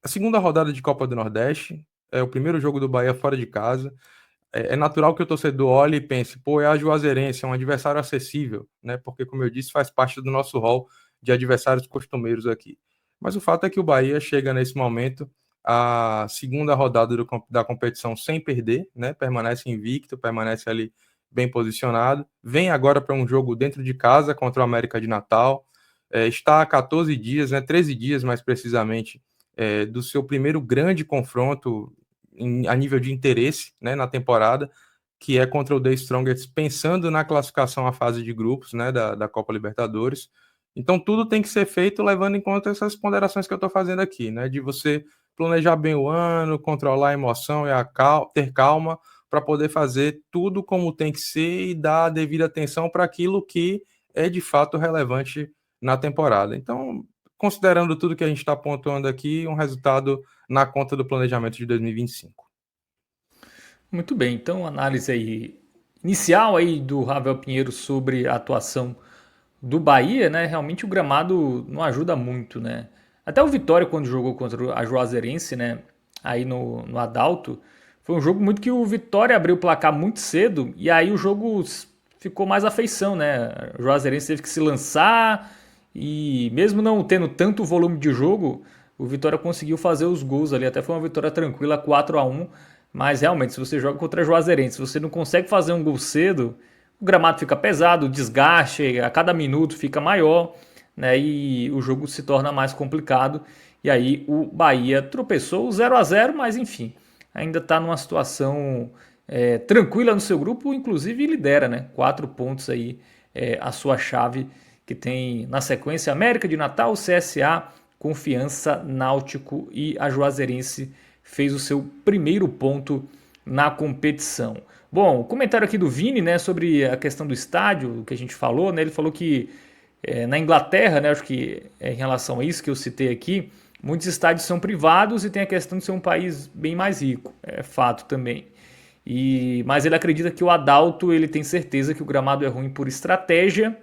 a segunda rodada de Copa do Nordeste é o primeiro jogo do Bahia fora de casa. É natural que o torcedor olhe e pense, pô, é a Juazeirense, é um adversário acessível, né? Porque, como eu disse, faz parte do nosso rol de adversários costumeiros aqui. Mas o fato é que o Bahia chega nesse momento à segunda rodada da competição sem perder, né? Permanece invicto, permanece ali bem posicionado. Vem agora para um jogo dentro de casa contra o América de Natal. Está há 14 dias, né? 13 dias mais precisamente, do seu primeiro grande confronto a nível de interesse, né, na temporada, que é contra o The Strongest, pensando na classificação à fase de grupos, né, da Copa Libertadores. Então tudo tem que ser feito levando em conta essas ponderações que eu estou fazendo aqui, né, de você planejar bem o ano, controlar a emoção e ter calma para poder fazer tudo como tem que ser e dar a devida atenção para aquilo que é de fato relevante na temporada. Então, considerando tudo que a gente está pontuando aqui, um resultado na conta do planejamento de 2025. Muito bem, então análise aí inicial aí do Ravel Pinheiro sobre a atuação do Bahia, né? Realmente o gramado não ajuda muito, né? Até o Vitória, quando jogou contra a Juazeirense, né? Aí no Adalto, foi um jogo muito que o Vitória abriu o placar muito cedo e aí o jogo ficou mais afeição, né? A Juazeirense teve que se lançar e mesmo não tendo tanto volume de jogo, o Vitória conseguiu fazer os gols ali. Até foi uma vitória tranquila, 4-1. Mas realmente, se você joga contra a Juazeirense, se você não consegue fazer um gol cedo, o gramado fica pesado, o desgaste a cada minuto fica maior, né? E o jogo se torna mais complicado. E aí o Bahia tropeçou 0-0, mas enfim, ainda está numa situação tranquila no seu grupo, inclusive lidera, né? 4 pontos aí a sua chave, que tem na sequência América de Natal, CSA, Confiança, Náutico, e a Juazeirense fez o seu primeiro ponto na competição. Bom, comentário aqui do Vini, né, sobre a questão do estádio, que a gente falou, né, ele falou que na Inglaterra, né, acho que em relação a isso que eu citei aqui, muitos estádios são privados e tem a questão de ser um país bem mais rico, é fato também. Mas ele acredita que o Adalto ele tem certeza que o gramado é ruim por estratégia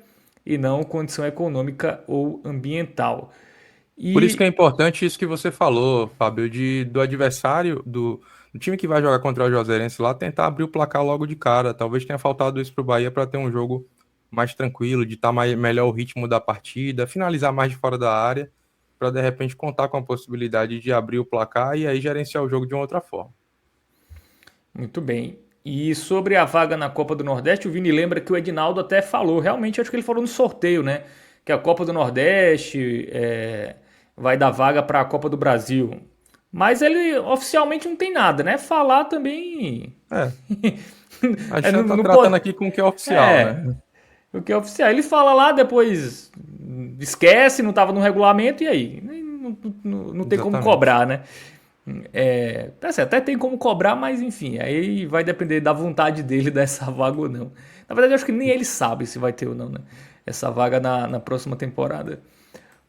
e não condição econômica ou ambiental. Por isso que é E importante isso que você falou, Fábio, do adversário, do time que vai jogar contra o Juazeirense lá, tentar abrir o placar logo de cara. Talvez tenha faltado isso pro Bahia para ter um jogo mais tranquilo, de estar melhor o ritmo da partida, finalizar mais de fora da área, para de repente contar com a possibilidade de abrir o placar e aí gerenciar o jogo de uma outra forma. muito bem. E sobre a vaga na Copa do Nordeste, o Vini lembra que o Edinaldo até falou, realmente acho que ele falou no sorteio, né? Que a Copa do Nordeste vai dar vaga para a Copa do Brasil. Mas ele oficialmente não tem nada, né? Falar também. É, a é, gente não, está não tratando pode. aqui com o que é oficial, É, né? o que é oficial. Ele fala lá, depois esquece, não estava no regulamento, e aí? Não tem como Exatamente. cobrar, né? Tá certo, até tem como cobrar, mas enfim, aí vai depender da vontade dele dessa vaga ou não. Na verdade, eu acho que nem ele sabe se vai ter ou não, né? Essa vaga na próxima temporada.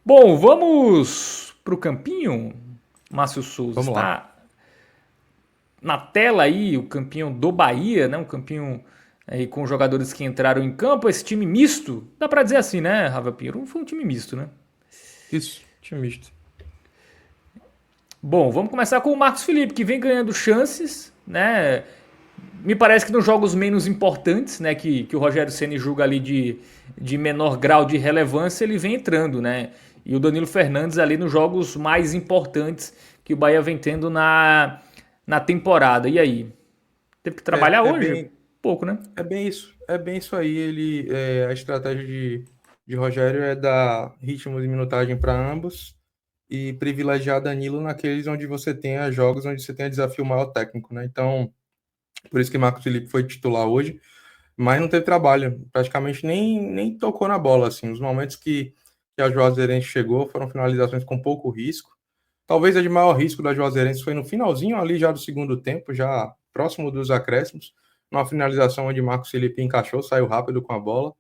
Bom, vamos pro campinho, Márcio Souza. Vamos lá. Está na tela aí o campinho do Bahia, né? Um campinho aí com jogadores que entraram em campo, esse time misto. Dá pra dizer assim, né, Ravel Pinheiro? Foi um time misto, né? Isso, time misto. Bom, vamos começar com o Marcos Felipe, que vem ganhando chances, né? Me parece que nos jogos menos importantes, né, que o Rogério Ceni julga ali de menor grau de relevância, ele vem entrando, né? E o Danilo Fernandes ali nos jogos mais importantes que o Bahia vem tendo na temporada. E aí? Teve que É, trabalhar é hoje? bem, Pouco, né? é bem isso aí. A estratégia de Rogério é dar ritmo de minutagem para ambos e privilegiar Danilo naqueles onde você tenha jogos onde você tenha desafio maior técnico, né? Então, por isso que Marcos Felipe foi titular hoje, mas não teve trabalho, praticamente nem tocou na bola, assim. Os momentos que a Juazeirense chegou foram finalizações com pouco risco. Talvez a de maior risco da Juazeirense foi no finalzinho ali já do segundo tempo, já próximo dos acréscimos, numa finalização onde Marcos Felipe encaixou, saiu rápido com a bola.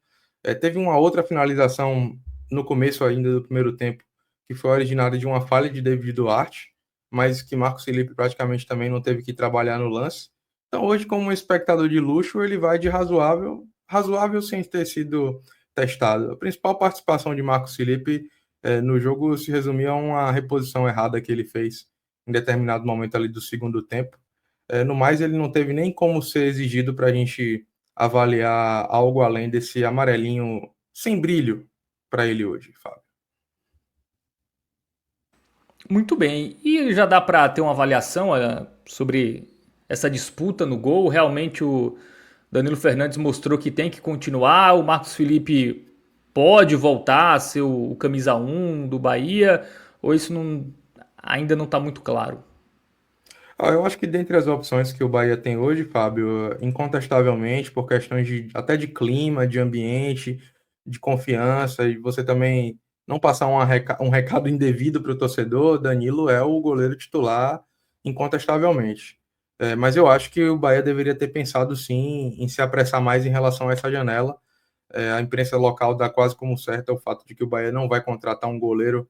Teve uma outra finalização no começo ainda do primeiro tempo, que foi originária de uma falha de David Duarte, mas que Marcos Felipe praticamente também não teve que trabalhar no lance. Então hoje, como um espectador de luxo, ele vai de razoável, razoável sem ter sido testado. A principal participação de Marcos Felipe no jogo se resumia a uma reposição errada que ele fez em determinado momento ali do segundo tempo. No mais, ele não teve nem como ser exigido para a gente avaliar algo além desse amarelinho sem brilho para ele hoje, Fábio. Muito bem. E já dá para ter uma avaliação sobre essa disputa no gol? Realmente o Danilo Fernandes mostrou que tem que continuar. O Marcos Felipe pode voltar a ser o camisa um do Bahia? Ou isso ainda não está muito claro? Eu acho que dentre as opções que o Bahia tem hoje, Fábio, incontestavelmente, por questões até de clima, de ambiente, de confiança, e você também não passar um recado indevido para o torcedor, Danilo é o goleiro titular, incontestavelmente. Mas eu acho que o Bahia deveria ter pensado sim em se apressar mais em relação a essa janela. A imprensa local dá quase como certo o fato de que o Bahia não vai contratar um goleiro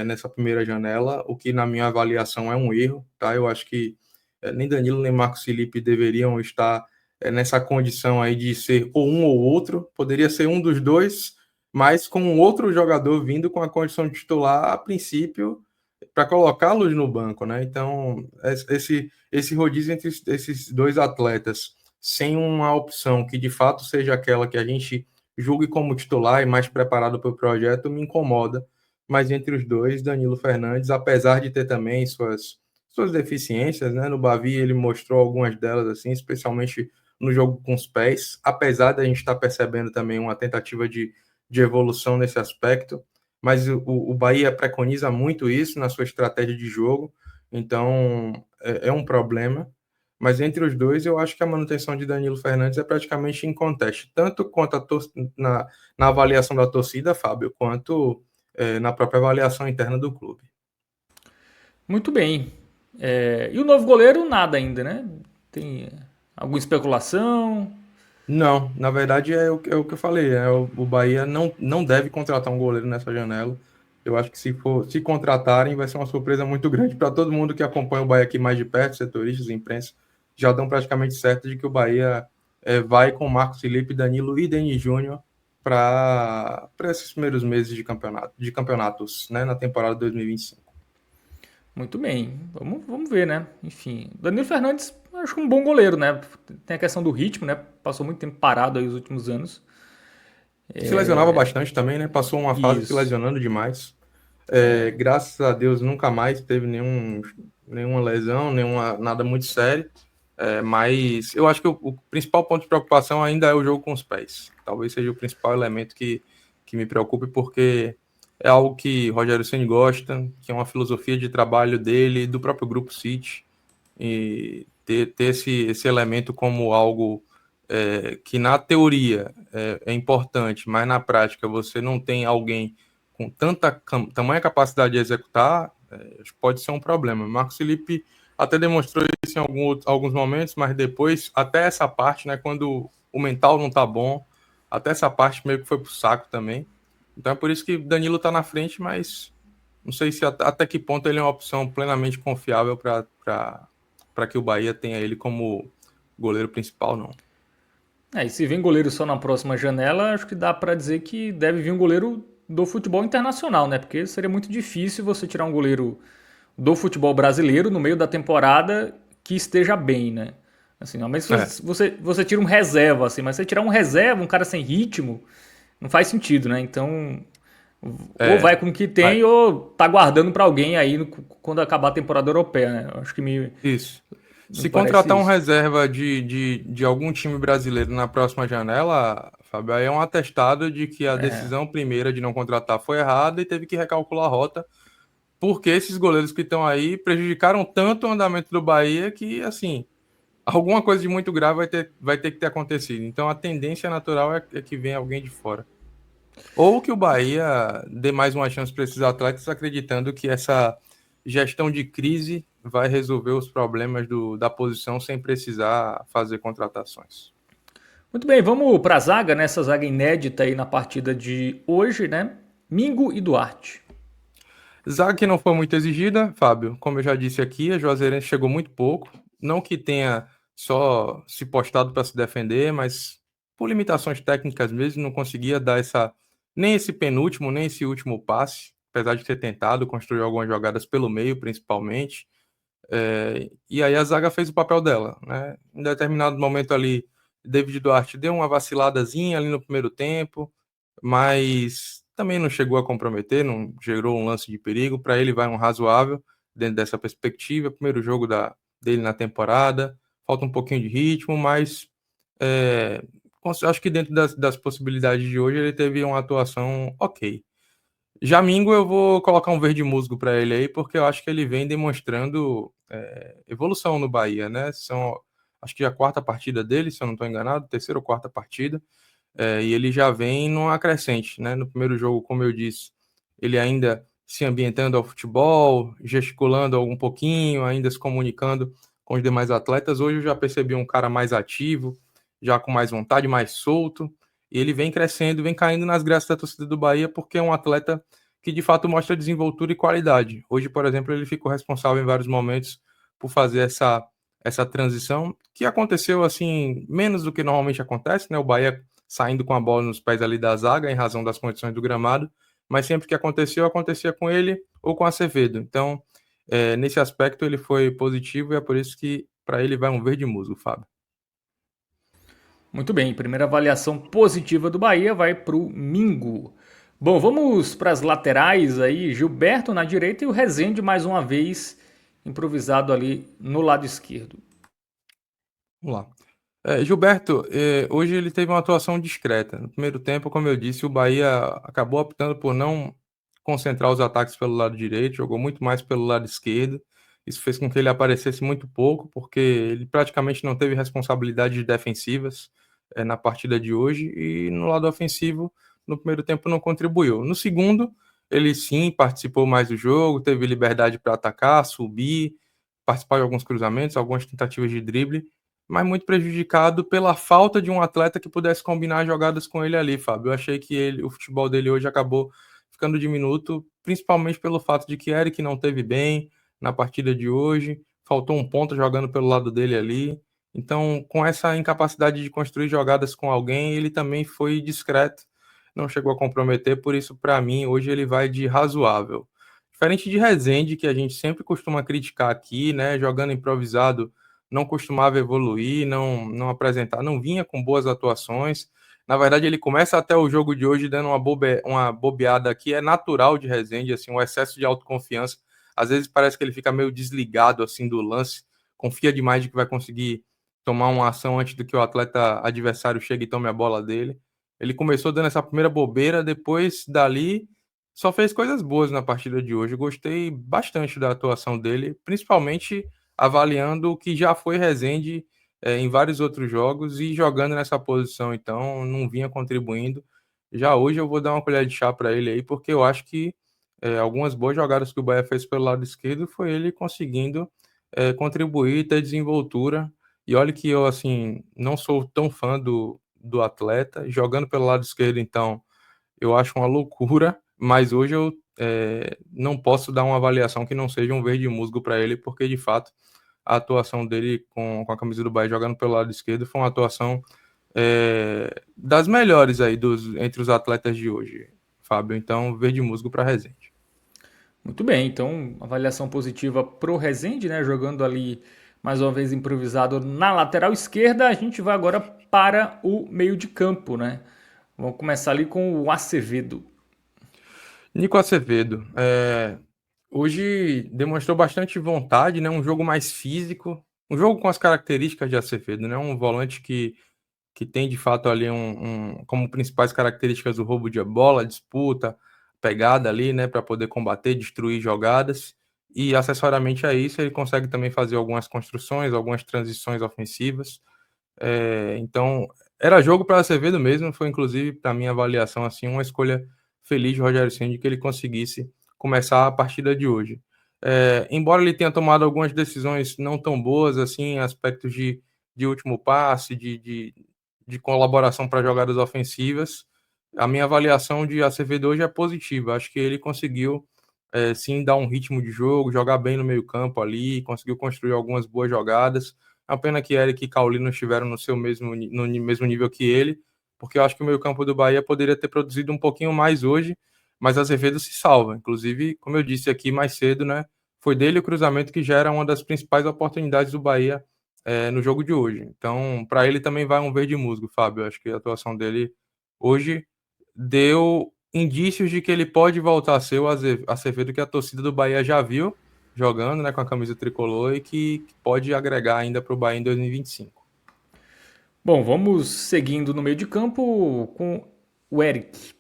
nessa primeira janela, o que na minha avaliação é um erro, tá? Eu acho que nem Danilo nem Marcos Felipe deveriam estar nessa condição aí de ser ou um ou outro, poderia ser um dos dois, mas com um outro jogador vindo com a condição de titular a princípio para colocá-los no banco, né? Então, esse rodízio entre esses dois atletas, sem uma opção que de fato seja aquela que a gente julgue como titular e mais preparado para o projeto, me incomoda. Mas entre os dois, Danilo Fernandes, apesar de ter também suas deficiências, né? No Bavi ele mostrou algumas delas, assim, especialmente no jogo com os pés, apesar da gente estar percebendo também uma tentativa de evolução nesse aspecto, mas o Bahia preconiza muito isso na sua estratégia de jogo, então é um problema. Mas entre os dois, eu acho que a manutenção de Danilo Fernandes é praticamente inconteste, tanto quanto na avaliação da torcida, Fábio, quanto na própria avaliação interna do clube. Muito bem. E o novo goleiro, nada ainda, né? Tem alguma especulação? Não, na verdade é o que eu falei, o Bahia não deve contratar um goleiro nessa janela. Eu acho que se contratarem, vai ser uma surpresa muito grande para todo mundo que acompanha o Bahia aqui mais de perto, setoristas, imprensa. já dão praticamente certo de que o Bahia vai com Marcos Felipe, Danilo e Denis Júnior para esses primeiros meses de campeonatos, né, na temporada 2025. Muito bem, vamos ver, né? Enfim, Danilo Fernandes, acho que um bom goleiro, né? Tem a questão do ritmo, né? Passou muito tempo parado aí os últimos anos. Se lesionava bastante também, né? Passou uma fase se Isso. lesionando demais. Graças a Deus nunca mais teve nenhuma lesão, nada muito sério. Mas eu acho que o principal ponto de preocupação ainda é o jogo com os pés. Talvez seja o principal elemento que me preocupe, porque é algo que Rogério Ceni gosta, que é uma filosofia de trabalho dele e do próprio Grupo City. E ter esse elemento como algo que na teoria é importante, mas na prática você não tem alguém com tamanha capacidade de executar, acho que pode ser um problema. Marcos Felipe até demonstrou isso em alguns momentos, mas depois, até essa parte, né, quando o mental não tá bom, até essa parte meio que foi pro saco também. Então é por isso que Danilo tá na frente, mas não sei se até que ponto ele é uma opção plenamente confiável para que o Bahia tenha ele como goleiro principal, não. E se vem goleiro só na próxima janela, acho que dá para dizer que deve vir um goleiro do futebol internacional, né? Porque seria muito difícil você tirar um goleiro do futebol brasileiro no meio da temporada que esteja bem, né? Assim, ao menos É, você tira um reserva, assim, mas você tirar um reserva, um cara sem ritmo, não faz sentido, né? Então, ou vai é, com o que mas- tem, ou tá guardando para alguém aí quando acabar a temporada europeia, né? Eu acho que isso. me Se parece contratar um isso. reserva de algum time brasileiro na próxima janela, Fábio, aí é um atestado de que a decisão primeira de não contratar foi errada e teve que recalcular a rota, porque esses goleiros que estão aí prejudicaram tanto o andamento do Bahia que, assim, alguma coisa de muito grave vai ter que ter acontecido. Então a tendência natural é que venha alguém de fora. Ou que o Bahia dê mais uma chance para esses atletas, acreditando que essa gestão de crise vai resolver os problemas da posição sem precisar fazer contratações. Muito bem, vamos para a zaga, né? Essa zaga inédita aí na partida de hoje, né? Mingo e Duarte. Zaga que não foi muito exigida, Fábio, como eu já disse aqui, a Juazeirense chegou muito pouco. Não que tenha só se postado para se defender, mas por limitações técnicas mesmo, não conseguia dar nem esse penúltimo, nem esse último passe, apesar de ter tentado construir algumas jogadas pelo meio, principalmente. E aí a zaga fez o papel dela, né? Em determinado momento ali, David Duarte deu uma vaciladazinha ali no primeiro tempo, mas também não chegou a comprometer, não gerou um lance de perigo. Para ele vai um razoável dentro dessa perspectiva. Primeiro jogo dele na temporada, falta um pouquinho de ritmo, mas é, acho que dentro das possibilidades de hoje ele teve uma atuação ok. Jamingo, eu vou colocar um verde musgo para ele aí, porque eu acho que ele vem demonstrando evolução no Bahia, né? Acho que já a quarta partida dele, se eu não estou enganado, terceira ou quarta partida, e ele já vem numa crescente, né? No primeiro jogo, como eu disse, ele ainda se ambientando ao futebol, gesticulando um pouquinho, ainda se comunicando com os demais atletas. Hoje eu já percebi um cara mais ativo, já com mais vontade, mais solto, e ele vem crescendo, vem caindo nas graças da torcida do Bahia, porque é um atleta que de fato mostra desenvoltura e qualidade. Hoje, por exemplo, ele ficou responsável em vários momentos por fazer essa transição, que aconteceu assim, menos do que normalmente acontece, né? O Bahia saindo com a bola nos pés ali da zaga, em razão das condições do gramado, mas sempre que aconteceu, acontecia com ele ou com Acevedo. Então, nesse aspecto, ele foi positivo e é por isso que para ele vai um verde musgo, Fábio. Muito bem, primeira avaliação positiva do Bahia vai para o Mingo. Bom, vamos para as laterais aí. Gilberto na direita e o Rezende mais uma vez improvisado ali no lado esquerdo. Vamos lá. Gilberto, hoje ele teve uma atuação discreta. No primeiro tempo, como eu disse, o Bahia acabou optando por não concentrar os ataques pelo lado direito, jogou muito mais pelo lado esquerdo. Isso fez com que ele aparecesse muito pouco, porque ele praticamente não teve responsabilidades defensivas, na partida de hoje, e no lado ofensivo, no primeiro tempo, não contribuiu. No segundo, ele sim participou mais do jogo, teve liberdade para atacar, subir, participar de alguns cruzamentos, algumas tentativas de drible, mas muito prejudicado pela falta de um atleta que pudesse combinar jogadas com ele ali, Fábio. Eu achei que o futebol dele hoje acabou ficando diminuto, principalmente pelo fato de que Eric não teve bem na partida de hoje, faltou um ponto jogando pelo lado dele ali. Então, com essa incapacidade de construir jogadas com alguém, ele também foi discreto, não chegou a comprometer, por isso, para mim, hoje ele vai de razoável. Diferente de Rezende, que a gente sempre costuma criticar aqui, né? Jogando improvisado, não costumava evoluir, não apresentar, não vinha com boas atuações. Na verdade, ele começa até o jogo de hoje dando uma bobeada que é natural de Rezende, assim, um excesso de autoconfiança. Às vezes parece que ele fica meio desligado assim do lance, confia demais de que vai conseguir tomar uma ação antes do que o atleta adversário chegue e tome a bola dele. Ele começou dando essa primeira bobeira, depois dali só fez coisas boas na partida de hoje. Eu gostei bastante da atuação dele, principalmente avaliando o que já foi Rezende em vários outros jogos e jogando nessa posição, então não vinha contribuindo. Já hoje eu vou dar uma colher de chá para ele aí, porque eu acho que algumas boas jogadas que o Bahia fez pelo lado esquerdo foi ele conseguindo contribuir, ter desenvoltura. E olha que eu, assim, não sou tão fã do atleta, jogando pelo lado esquerdo, então, eu acho uma loucura, mas hoje eu não posso dar uma avaliação que não seja um verde musgo para ele, porque de fato a atuação dele com a camisa do Bahia jogando pelo lado esquerdo foi uma atuação das melhores aí entre os atletas de hoje, Fábio. Então, verde musgo para Rezende. Muito bem, então avaliação positiva pro Rezende, né? Jogando ali mais uma vez improvisado na lateral esquerda. A gente vai agora para o meio de campo, né? Vamos começar ali com o Acevedo. Nico Acevedo, hoje demonstrou bastante vontade, né? Um jogo mais físico, um jogo com as características de Acevedo, né? Um volante que tem de fato ali como principais características o roubo de bola, disputa, pegada ali, né? Para poder combater, destruir jogadas. E acessoriamente a isso, ele consegue também fazer algumas construções, algumas transições ofensivas. Então, era jogo para Acevedo mesmo, foi inclusive, para minha avaliação, assim, uma escolha feliz de Rogério Ceni que ele conseguisse começar a partida de hoje. Embora ele tenha tomado algumas decisões não tão boas, assim, aspectos de último passe, de colaboração para jogadas ofensivas, a minha avaliação de Acevedo hoje é positiva. Acho que ele conseguiu, sim, dar um ritmo de jogo, jogar bem no meio-campo ali, conseguiu construir algumas boas jogadas. É uma pena que Eric e Cauli não estiveram no mesmo nível que ele, porque eu acho que o meio-campo do Bahia poderia ter produzido um pouquinho mais hoje, mas Azevedo se salva. Inclusive, como eu disse aqui mais cedo, né? Foi dele o cruzamento que gera uma das principais oportunidades do Bahia no jogo de hoje. Então, para ele também vai um verde musgo, Fábio. Eu acho que a atuação dele hoje deu indícios de que ele pode voltar a ser o Acevedo que a torcida do Bahia já viu jogando, né, com a camisa tricolor e que pode agregar ainda para o Bahia em 2025. Bom, vamos seguindo no meio de campo com o Eric.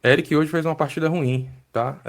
Eric hoje fez uma partida ruim, tá?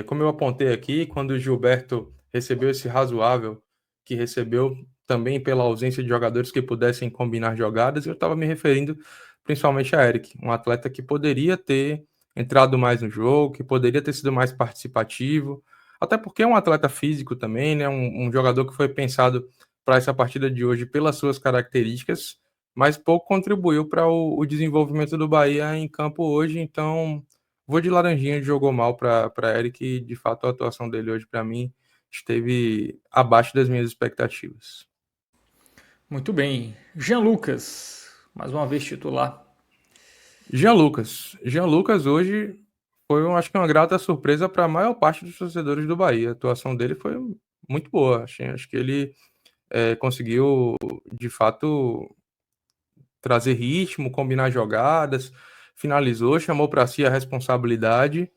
Como eu apontei aqui, quando o Gilberto recebeu esse razoável, que recebeu também pela ausência de jogadores que pudessem combinar jogadas, eu estava me referindo principalmente a Eric, um atleta que poderia ter entrado mais no jogo, que poderia ter sido mais participativo, até porque é um atleta físico também, né? Um jogador que foi pensado para essa partida de hoje pelas suas características, mas pouco contribuiu para o desenvolvimento do Bahia em campo hoje, então vou de Laranjinha, jogou mal para Eric e, de fato, a atuação dele hoje, para mim, esteve abaixo das minhas expectativas. Muito bem. Jean Lucas, mais uma vez titular. Jean Lucas. Jean Lucas hoje foi, acho que, uma grata surpresa para a maior parte dos torcedores do Bahia. A atuação dele foi muito boa. Acho que ele conseguiu, de fato, trazer ritmo, combinar jogadas, finalizou, chamou para si a responsabilidade.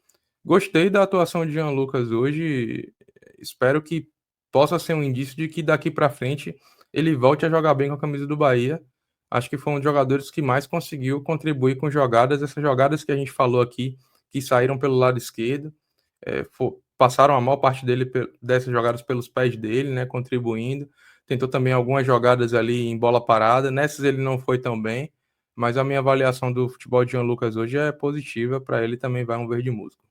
Gostei da atuação de Jean Lucas hoje. Espero que possa ser um indício de que daqui para frente ele volte a jogar bem com a camisa do Bahia. Acho que foi um dos jogadores que mais conseguiu contribuir com jogadas, essas jogadas que a gente falou aqui, que saíram pelo lado esquerdo, passaram a maior parte dessas jogadas pelos pés dele, né, contribuindo. Tentou também algumas jogadas ali em bola parada, nessas ele não foi tão bem, mas a minha avaliação do futebol de Jean Lucas hoje é positiva, para ele também vai um verde musgo.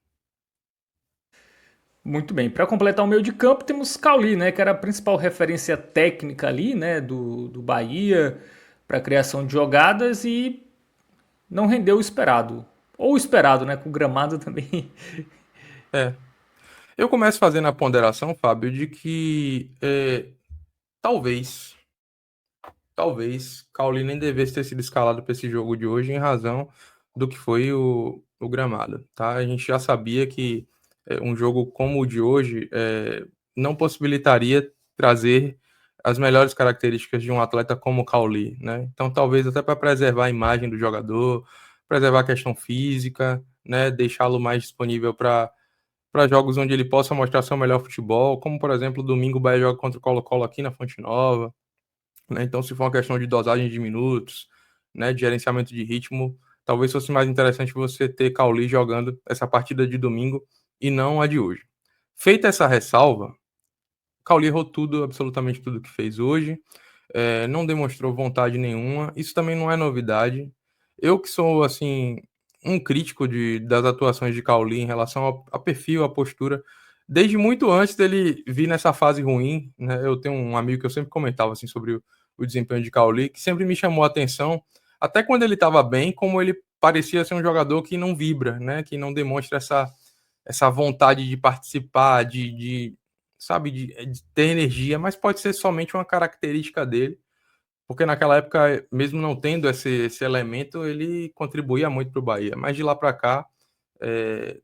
Muito bem. Para completar o meio de campo, temos Cauli, né, que era a principal referência técnica ali, né, do Bahia para a criação de jogadas e não rendeu o esperado. Ou o esperado, né, com o gramado também. É. Eu começo fazendo a ponderação, Fábio, de que talvez, talvez Cauli nem devesse ter sido escalado para esse jogo de hoje em razão do que foi o gramado, tá? A gente já sabia que um jogo como o de hoje não possibilitaria trazer as melhores características de um atleta como o Cauli, né? Então, talvez até para preservar a imagem do jogador, preservar a questão física, né? Deixá-lo mais disponível para jogos onde ele possa mostrar seu melhor futebol, como por exemplo, domingo o Bahia joga contra o Colo-Colo aqui na Fonte Nova, né? Então, se for uma questão de dosagem de minutos, né, de gerenciamento de ritmo, talvez fosse mais interessante você ter Cauli jogando essa partida de domingo e não a de hoje. Feita essa ressalva, Cauli errou tudo, absolutamente tudo que fez hoje, não demonstrou vontade nenhuma. Isso também não é novidade. Eu que sou assim um crítico das atuações de Cauli em relação a perfil, a postura, desde muito antes dele vir nessa fase ruim, né? Eu tenho um amigo que eu sempre comentava assim sobre o desempenho de Cauli, que sempre me chamou a atenção, até quando ele estava bem, como ele parecia ser um jogador que não vibra, né? Que não demonstra essa vontade de participar, sabe, de ter energia, mas pode ser somente uma característica dele, porque naquela época, mesmo não tendo esse elemento, ele contribuía muito para o Bahia. Mas de lá para cá,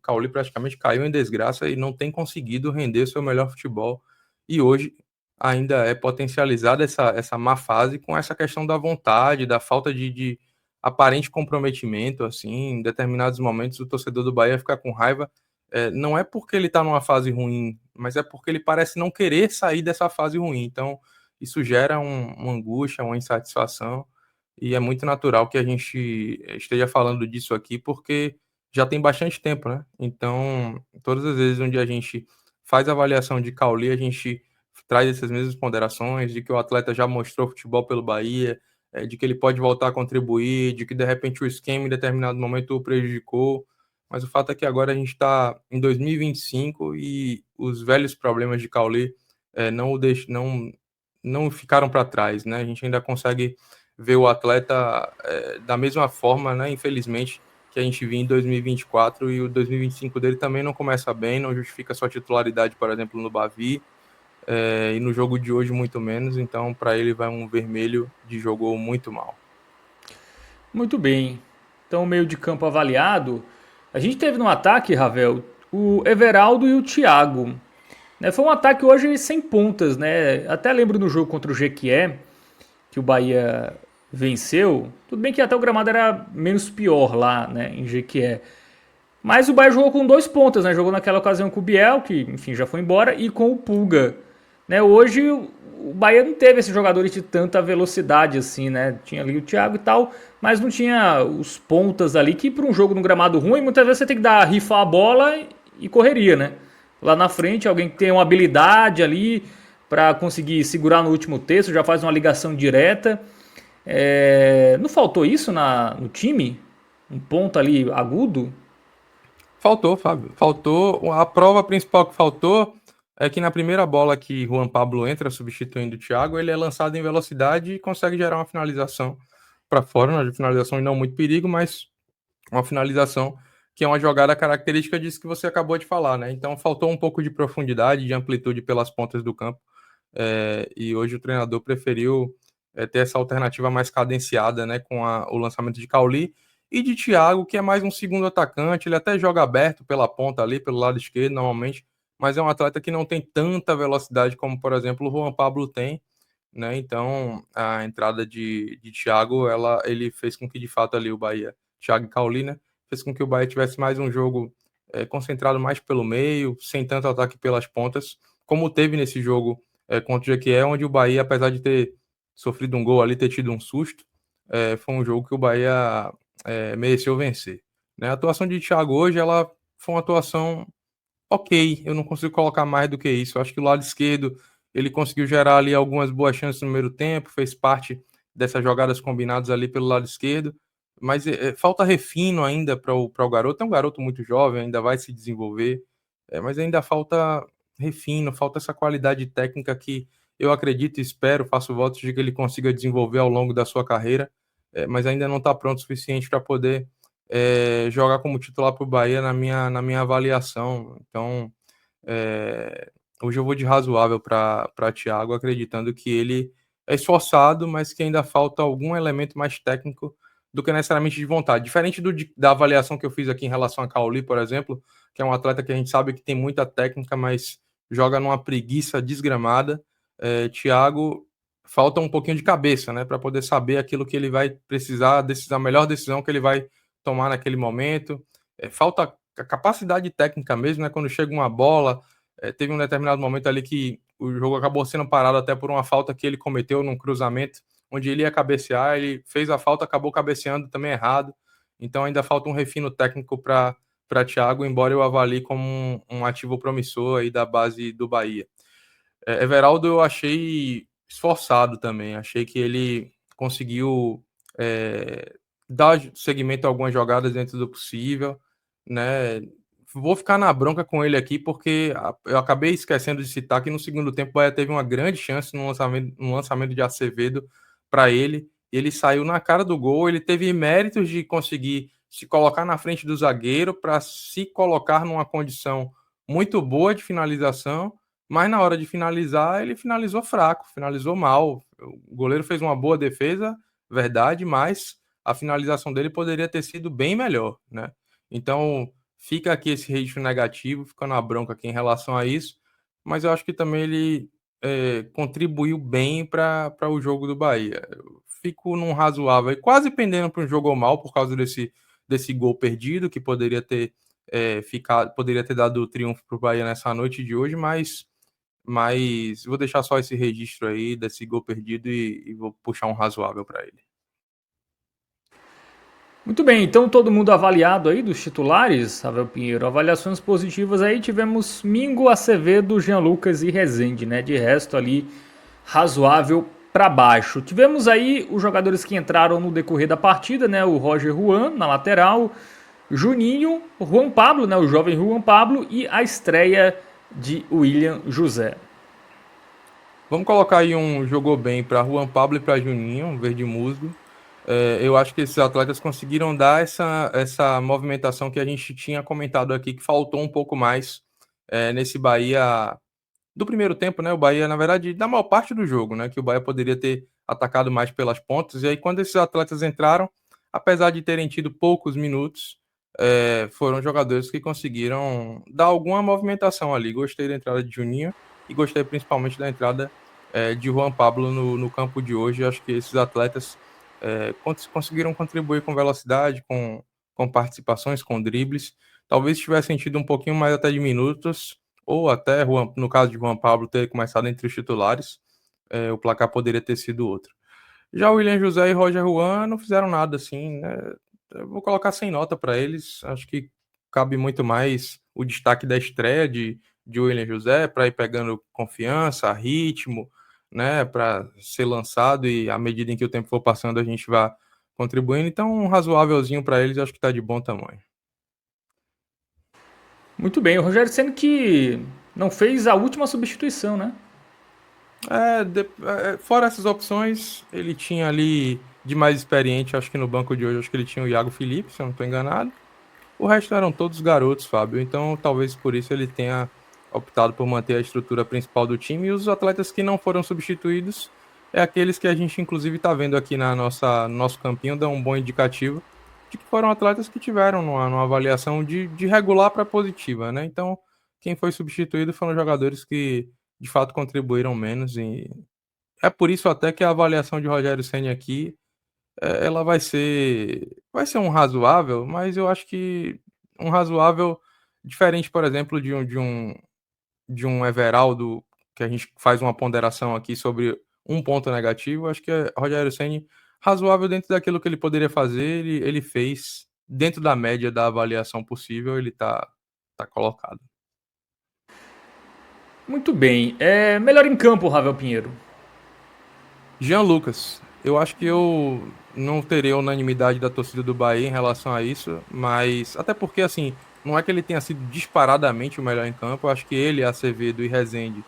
Cauli praticamente caiu em desgraça e não tem conseguido render seu melhor futebol. E hoje ainda é potencializada essa má fase com essa questão da vontade, da falta de aparente comprometimento. Assim, em determinados momentos, o torcedor do Bahia fica com raiva. Não é porque ele está numa fase ruim, mas é porque ele parece não querer sair dessa fase ruim. Então, isso gera uma angústia, uma insatisfação. E é muito natural que a gente esteja falando disso aqui, porque já tem bastante tempo, né? Então, todas as vezes onde a gente faz a avaliação de Cauli, a gente traz essas mesmas ponderações de que o atleta já mostrou futebol pelo Bahia, de que ele pode voltar a contribuir, de que de repente o esquema em determinado momento o prejudicou. Mas o fato é que agora a gente está em 2025 e os velhos problemas de Cauli não ficaram para trás, né? A gente ainda consegue ver o atleta da mesma forma, né? Infelizmente, que a gente viu em 2024 e o 2025 dele também não começa bem, não justifica sua titularidade, por exemplo, no Bavi, e no jogo de hoje muito menos, então para ele vai um vermelho de jogou muito mal. Muito bem. Então, o meio de campo avaliado. A gente teve no ataque, Ravel, o Everaldo e o Thiago. Né, foi um ataque hoje sem pontas, né? Até lembro no jogo contra o Jequié, que o Bahia venceu. Tudo bem que até o gramado era menos pior lá, né, em Jequié. Mas o Bahia jogou com dois pontas, né? Jogou naquela ocasião com o Biel, que enfim já foi embora, e com o Pulga. Né, hoje o Bahia não teve esses jogadores de tanta velocidade assim, né? Tinha ali o Thiago e tal, mas não tinha os pontas ali que para um jogo no gramado ruim, muitas vezes você tem que dar rifar a bola e correria, né? Lá na frente, alguém que tem uma habilidade ali para conseguir segurar no último terço, já faz uma ligação direta. Não faltou isso no time? Um ponto ali agudo? Faltou, Fábio. Faltou. A prova principal que faltou é que na primeira bola que Juan Pablo entra substituindo o Thiago, ele é lançado em velocidade e consegue gerar uma finalização para fora, uma finalização e não muito perigo, mas uma finalização que é uma jogada característica disso que você acabou de falar, né? Então faltou um pouco de profundidade, de amplitude pelas pontas do campo, e hoje o treinador preferiu ter essa alternativa mais cadenciada, né, com o lançamento de Cauli e de Thiago, que é mais um segundo atacante. Ele até joga aberto pela ponta ali, pelo lado esquerdo, normalmente, mas é um atleta que não tem tanta velocidade como, por exemplo, o Juan Pablo tem, né? Então, a entrada de Thiago, ele fez com que, de fato, ali o Bahia, Thiago e Cauli, né, fez com que o Bahia tivesse mais um jogo concentrado mais pelo meio, sem tanto ataque pelas pontas, como teve nesse jogo contra o Jequié, onde o Bahia, apesar de ter sofrido um gol ali, ter tido um susto, foi um jogo que o Bahia mereceu vencer. Né? A atuação de Thiago hoje, ela foi uma atuação ok, eu não consigo colocar mais do que isso. Eu acho que o lado esquerdo ele conseguiu gerar ali algumas boas chances no primeiro tempo, fez parte dessas jogadas combinadas ali pelo lado esquerdo, mas falta refino ainda para o garoto. É um garoto muito jovem, ainda vai se desenvolver, mas ainda falta refino, falta essa qualidade técnica que eu acredito e espero, faço votos de que ele consiga desenvolver ao longo da sua carreira, mas ainda não está pronto o suficiente para poder jogar como titular para o Bahia na minha avaliação. Então, hoje eu vou de razoável para Thiago, acreditando que ele esforçado, mas que ainda falta algum elemento mais técnico do que necessariamente de vontade. Diferente da avaliação que eu fiz aqui em relação a Cauli, por exemplo, que é um atleta que a gente sabe que tem muita técnica, mas joga numa preguiça desgramada. Thiago, falta um pouquinho de cabeça, né, para poder saber aquilo que ele vai precisar, a melhor decisão que ele vai tomar naquele momento. Falta a capacidade técnica mesmo, né, quando chega uma bola. Teve um determinado momento ali que o jogo acabou sendo parado até por uma falta que ele cometeu num cruzamento, onde ele ia cabecear, ele fez a falta, acabou cabeceando também errado. Então ainda falta um refino técnico para Thiago, embora eu avalie como um ativo promissor aí da base do Bahia. Everaldo eu achei esforçado também, achei que ele conseguiu dar seguimento a algumas jogadas dentro do possível, né? Vou ficar na bronca com ele aqui, porque eu acabei esquecendo de citar que no segundo tempo o Bahia teve uma grande chance no lançamento de Acevedo para ele. Ele saiu na cara do gol, ele teve méritos de conseguir se colocar na frente do zagueiro para se colocar numa condição muito boa de finalização, mas na hora de finalizar, ele finalizou fraco, finalizou mal. O goleiro fez uma boa defesa, verdade, mas a finalização dele poderia ter sido bem melhor, né? Então, fica aqui esse registro negativo, ficando a bronca aqui em relação a isso, mas eu acho que também ele contribuiu bem para o jogo do Bahia. Eu fico num razoável, quase pendendo para um jogo mal por causa desse gol perdido, que poderia ter poderia ter dado o triunfo para o Bahia nessa noite de hoje, mas vou deixar só esse registro aí desse gol perdido e vou puxar um razoável para ele. Muito bem, então todo mundo avaliado aí dos titulares, Ravel Pinheiro, avaliações positivas aí, tivemos Mingo, Acevedo, Jean Lucas e Rezende, né? De resto ali, razoável para baixo. Tivemos aí os jogadores que entraram no decorrer da partida, né? O Roger Juan na lateral, Juninho, Juan Pablo, né? O jovem Juan Pablo e a estreia de William José. Vamos colocar aí um jogou bem para Juan Pablo e para Juninho, um verde musgo. Eu acho que esses atletas conseguiram dar essa movimentação que a gente tinha comentado aqui, que faltou um pouco mais nesse Bahia do primeiro tempo, né? O Bahia, na verdade, da maior parte do jogo, né? Que o Bahia poderia ter atacado mais pelas pontas. E aí, quando esses atletas entraram, apesar de terem tido poucos minutos, foram jogadores que conseguiram dar alguma movimentação ali. Gostei da entrada de Juninho e gostei principalmente da entrada de Juan Pablo no campo de hoje. Acho que esses atletas conseguiram contribuir com velocidade, com participações, com dribles. Talvez tivessem tido um pouquinho mais até de minutos, ou até, no caso de Juan Pablo, ter começado entre os titulares, o placar poderia ter sido outro. Já o William José e Roger Juan não fizeram nada assim, né? Eu vou colocar sem nota para eles. Acho que cabe muito mais o destaque da estreia de William José para ir pegando confiança, ritmo, né? Para ser lançado e à medida em que o tempo for passando a gente vai contribuindo. Então, um razoávelzinho para eles, acho que está de bom tamanho. Muito bem, o Rogério sendo que não fez a última substituição, né? Fora essas opções, ele tinha ali de mais experiente, acho que no banco de hoje, acho que ele tinha o Iago Felipe, se eu não estou enganado. O resto eram todos garotos, Fábio. Então, talvez por isso ele tenha optado por manter a estrutura principal do time. E os atletas que não foram substituídos é aqueles que a gente, inclusive, está vendo aqui no nosso campinho, dá um bom indicativo de que foram atletas que tiveram numa avaliação de regular para positiva, né? Então, quem foi substituído foram jogadores que, de fato, contribuíram menos. E é por isso até que a avaliação de Rogério Ceni aqui ela vai ser um razoável, mas eu acho que um razoável diferente, por exemplo, de um Everaldo, que a gente faz uma ponderação aqui sobre um ponto negativo. Acho que Rogério Ceni razoável dentro daquilo que ele poderia fazer, ele fez dentro da média da avaliação possível, ele tá colocado. Muito bem. Melhor em campo, Ravel Pinheiro. Jean Lucas, eu acho que eu não terei unanimidade da torcida do Bahia em relação a isso, mas até porque, assim, não é que ele tenha sido disparadamente o melhor em campo, eu acho que ele, Acevedo e Rezende,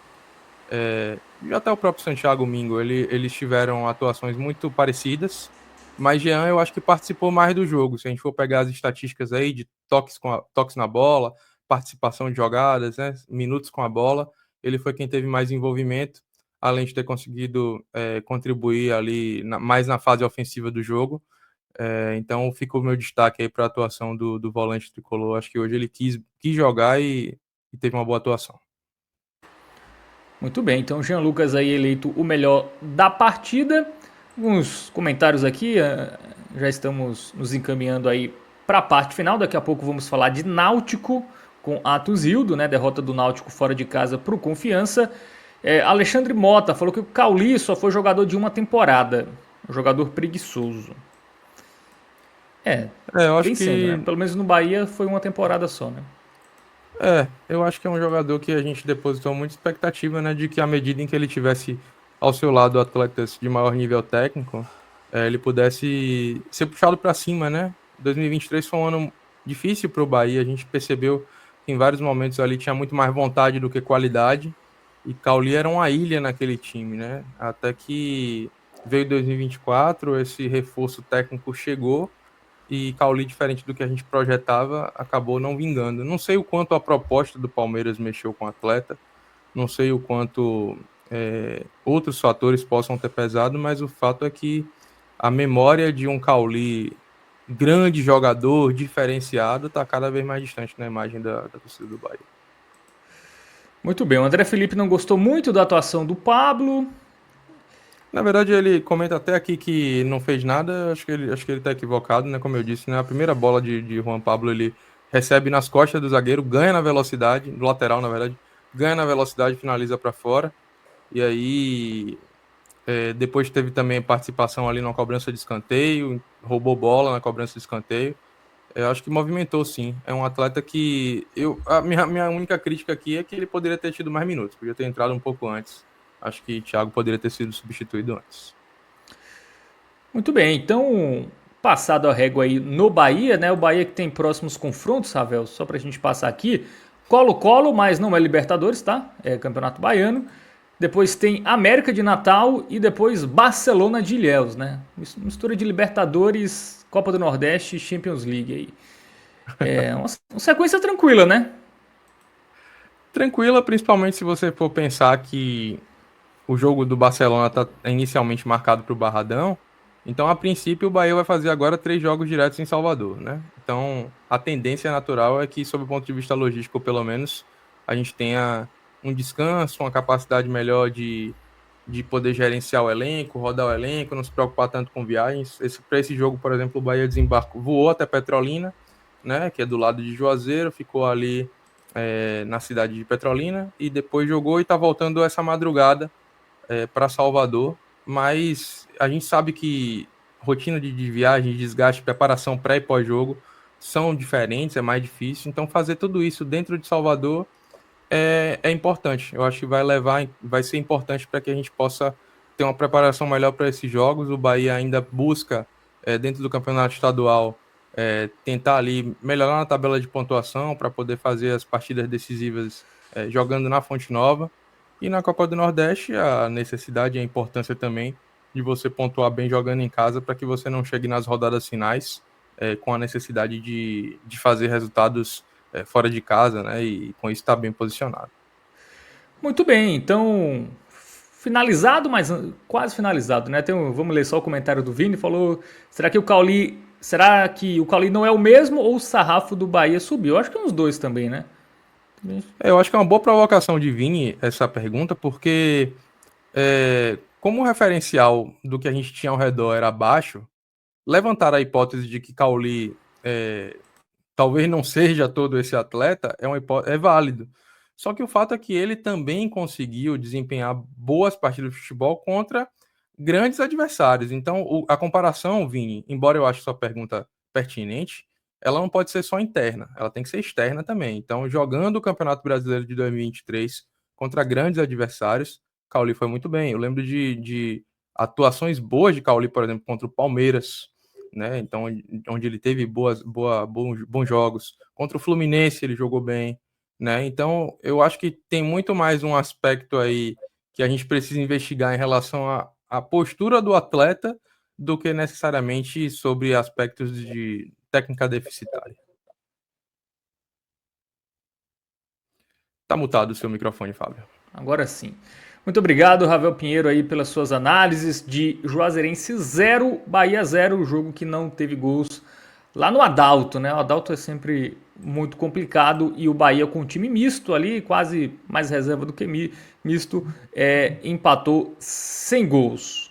e até o próprio Santiago Mingo, eles tiveram atuações muito parecidas, mas Jean eu acho que participou mais do jogo. Se a gente for pegar as estatísticas aí de toques na bola, participação de jogadas, né, minutos com a bola, ele foi quem teve mais envolvimento. além de ter conseguido contribuir ali mais na fase ofensiva do jogo. Então fica o meu destaque aí para a atuação do volante tricolor. Acho que hoje ele quis jogar e teve uma boa atuação. Muito bem, então Jean Lucas aí eleito o melhor da partida. Alguns comentários aqui, já estamos nos encaminhando aí para a parte final. Daqui a pouco vamos falar de Náutico com Atos Ildo, né? Derrota do Náutico fora de casa para o Confiança. Alexandre Mota falou que o Cauli só foi jogador de uma temporada. Um jogador preguiçoso. Eu acho Vem sendo, né? que Pelo menos no Bahia foi uma temporada só, né? eu acho que é um jogador que a gente depositou muita expectativa, né, de que à medida em que ele tivesse ao seu lado atletas de maior nível técnico, ele pudesse ser puxado para cima, né? 2023 foi um ano difícil para o Bahia, a gente percebeu que em vários momentos ali tinha muito mais vontade do que qualidade, e Cauli era uma ilha naquele time, né? Até que veio 2024, esse reforço técnico chegou e Cauli, diferente do que a gente projetava, acabou não vingando. Não sei o quanto a proposta do Palmeiras mexeu com o atleta, não sei o quanto outros fatores possam ter pesado, mas o fato é que a memória de um Cauli grande jogador, diferenciado, está cada vez mais distante na imagem da torcida do Bahia. Muito bem, o André Felipe não gostou muito da atuação do Pablo. Na verdade, ele comenta até aqui que não fez nada. Acho que ele tá equivocado, né? Como eu disse, né? A primeira bola de Juan Pablo ele recebe nas costas do zagueiro, ganha na velocidade, do lateral, na verdade, ganha na velocidade, finaliza para fora. E aí, depois teve também participação ali na cobrança de escanteio, roubou bola na cobrança de escanteio. Eu acho que movimentou, sim. É um atleta que minha única crítica aqui é que ele poderia ter tido mais minutos, podia ter entrado um pouco antes. Acho que Thiago poderia ter sido substituído antes. Muito bem, então, passado a régua aí no Bahia, né? O Bahia que tem próximos confrontos, Ravel, só pra gente passar aqui. Colo-Colo, mas não é Libertadores, tá? É Campeonato Baiano. Depois tem América de Natal e depois Barcelona de Ilhéus, né? Mistura de Libertadores, Copa do Nordeste e Champions League aí. Uma sequência tranquila, né? Tranquila, principalmente se você for pensar que o jogo do Barcelona está inicialmente marcado para o Barradão. Então, a princípio, o Bahia vai fazer agora 3 jogos diretos em Salvador, né? Então, a tendência natural é que, sob o ponto de vista logístico, pelo menos, a gente tenha um descanso, uma capacidade melhor de poder gerenciar o elenco, rodar o elenco, não se preocupar tanto com viagens. Para esse jogo, por exemplo, o Bahia desembarcou, voou até Petrolina, né? Que é do lado de Juazeiro, ficou ali na cidade de Petrolina e depois jogou e está voltando essa madrugada para Salvador, mas a gente sabe que rotina de viagem, desgaste, preparação pré e pós-jogo são diferentes, é mais difícil, então fazer tudo isso dentro de Salvador é importante. Eu acho que vai ser importante para que a gente possa ter uma preparação melhor para esses jogos. O Bahia ainda busca, dentro do campeonato estadual, tentar ali melhorar na tabela de pontuação para poder fazer as partidas decisivas jogando na Fonte Nova. E na Copa do Nordeste, a necessidade e a importância também de você pontuar bem jogando em casa para que você não chegue nas rodadas finais com a necessidade de fazer resultados fora de casa, né? E com isso estar bem posicionado. Muito bem, então finalizado, mas quase finalizado, né? Vamos ler só o comentário do Vini, falou: será que o Cauli não é o mesmo ou o sarrafo do Bahia subiu? Eu acho que é uns dois também, né? Eu acho que é uma boa provocação de Vini essa pergunta, porque como o referencial do que a gente tinha ao redor era baixo, levantar a hipótese de que Cauli talvez não seja todo esse atleta é válido. Só que o fato é que ele também conseguiu desempenhar boas partidas de futebol contra grandes adversários. Então, a comparação, Vini, embora eu ache sua pergunta pertinente, ela não pode ser só interna, ela tem que ser externa também. Então, jogando o Campeonato Brasileiro de 2023 contra grandes adversários, Cauli foi muito bem. Eu lembro de atuações boas de Cauli, por exemplo, contra o Palmeiras, né? Então, onde ele teve bons jogos. Contra o Fluminense, ele jogou bem, né? Então, eu acho que tem muito mais um aspecto aí que a gente precisa investigar em relação à postura do atleta do que necessariamente sobre aspectos de técnica deficitária. Tá mutado o seu microfone, Fábio. Agora sim. Muito obrigado, Ravel Pinheiro, aí pelas suas análises de Juazeirense 0, Bahia 0, o jogo que não teve gols lá no Adalto, né? O Adalto é sempre muito complicado e o Bahia com um time misto ali, quase mais reserva do que misto, empatou sem gols.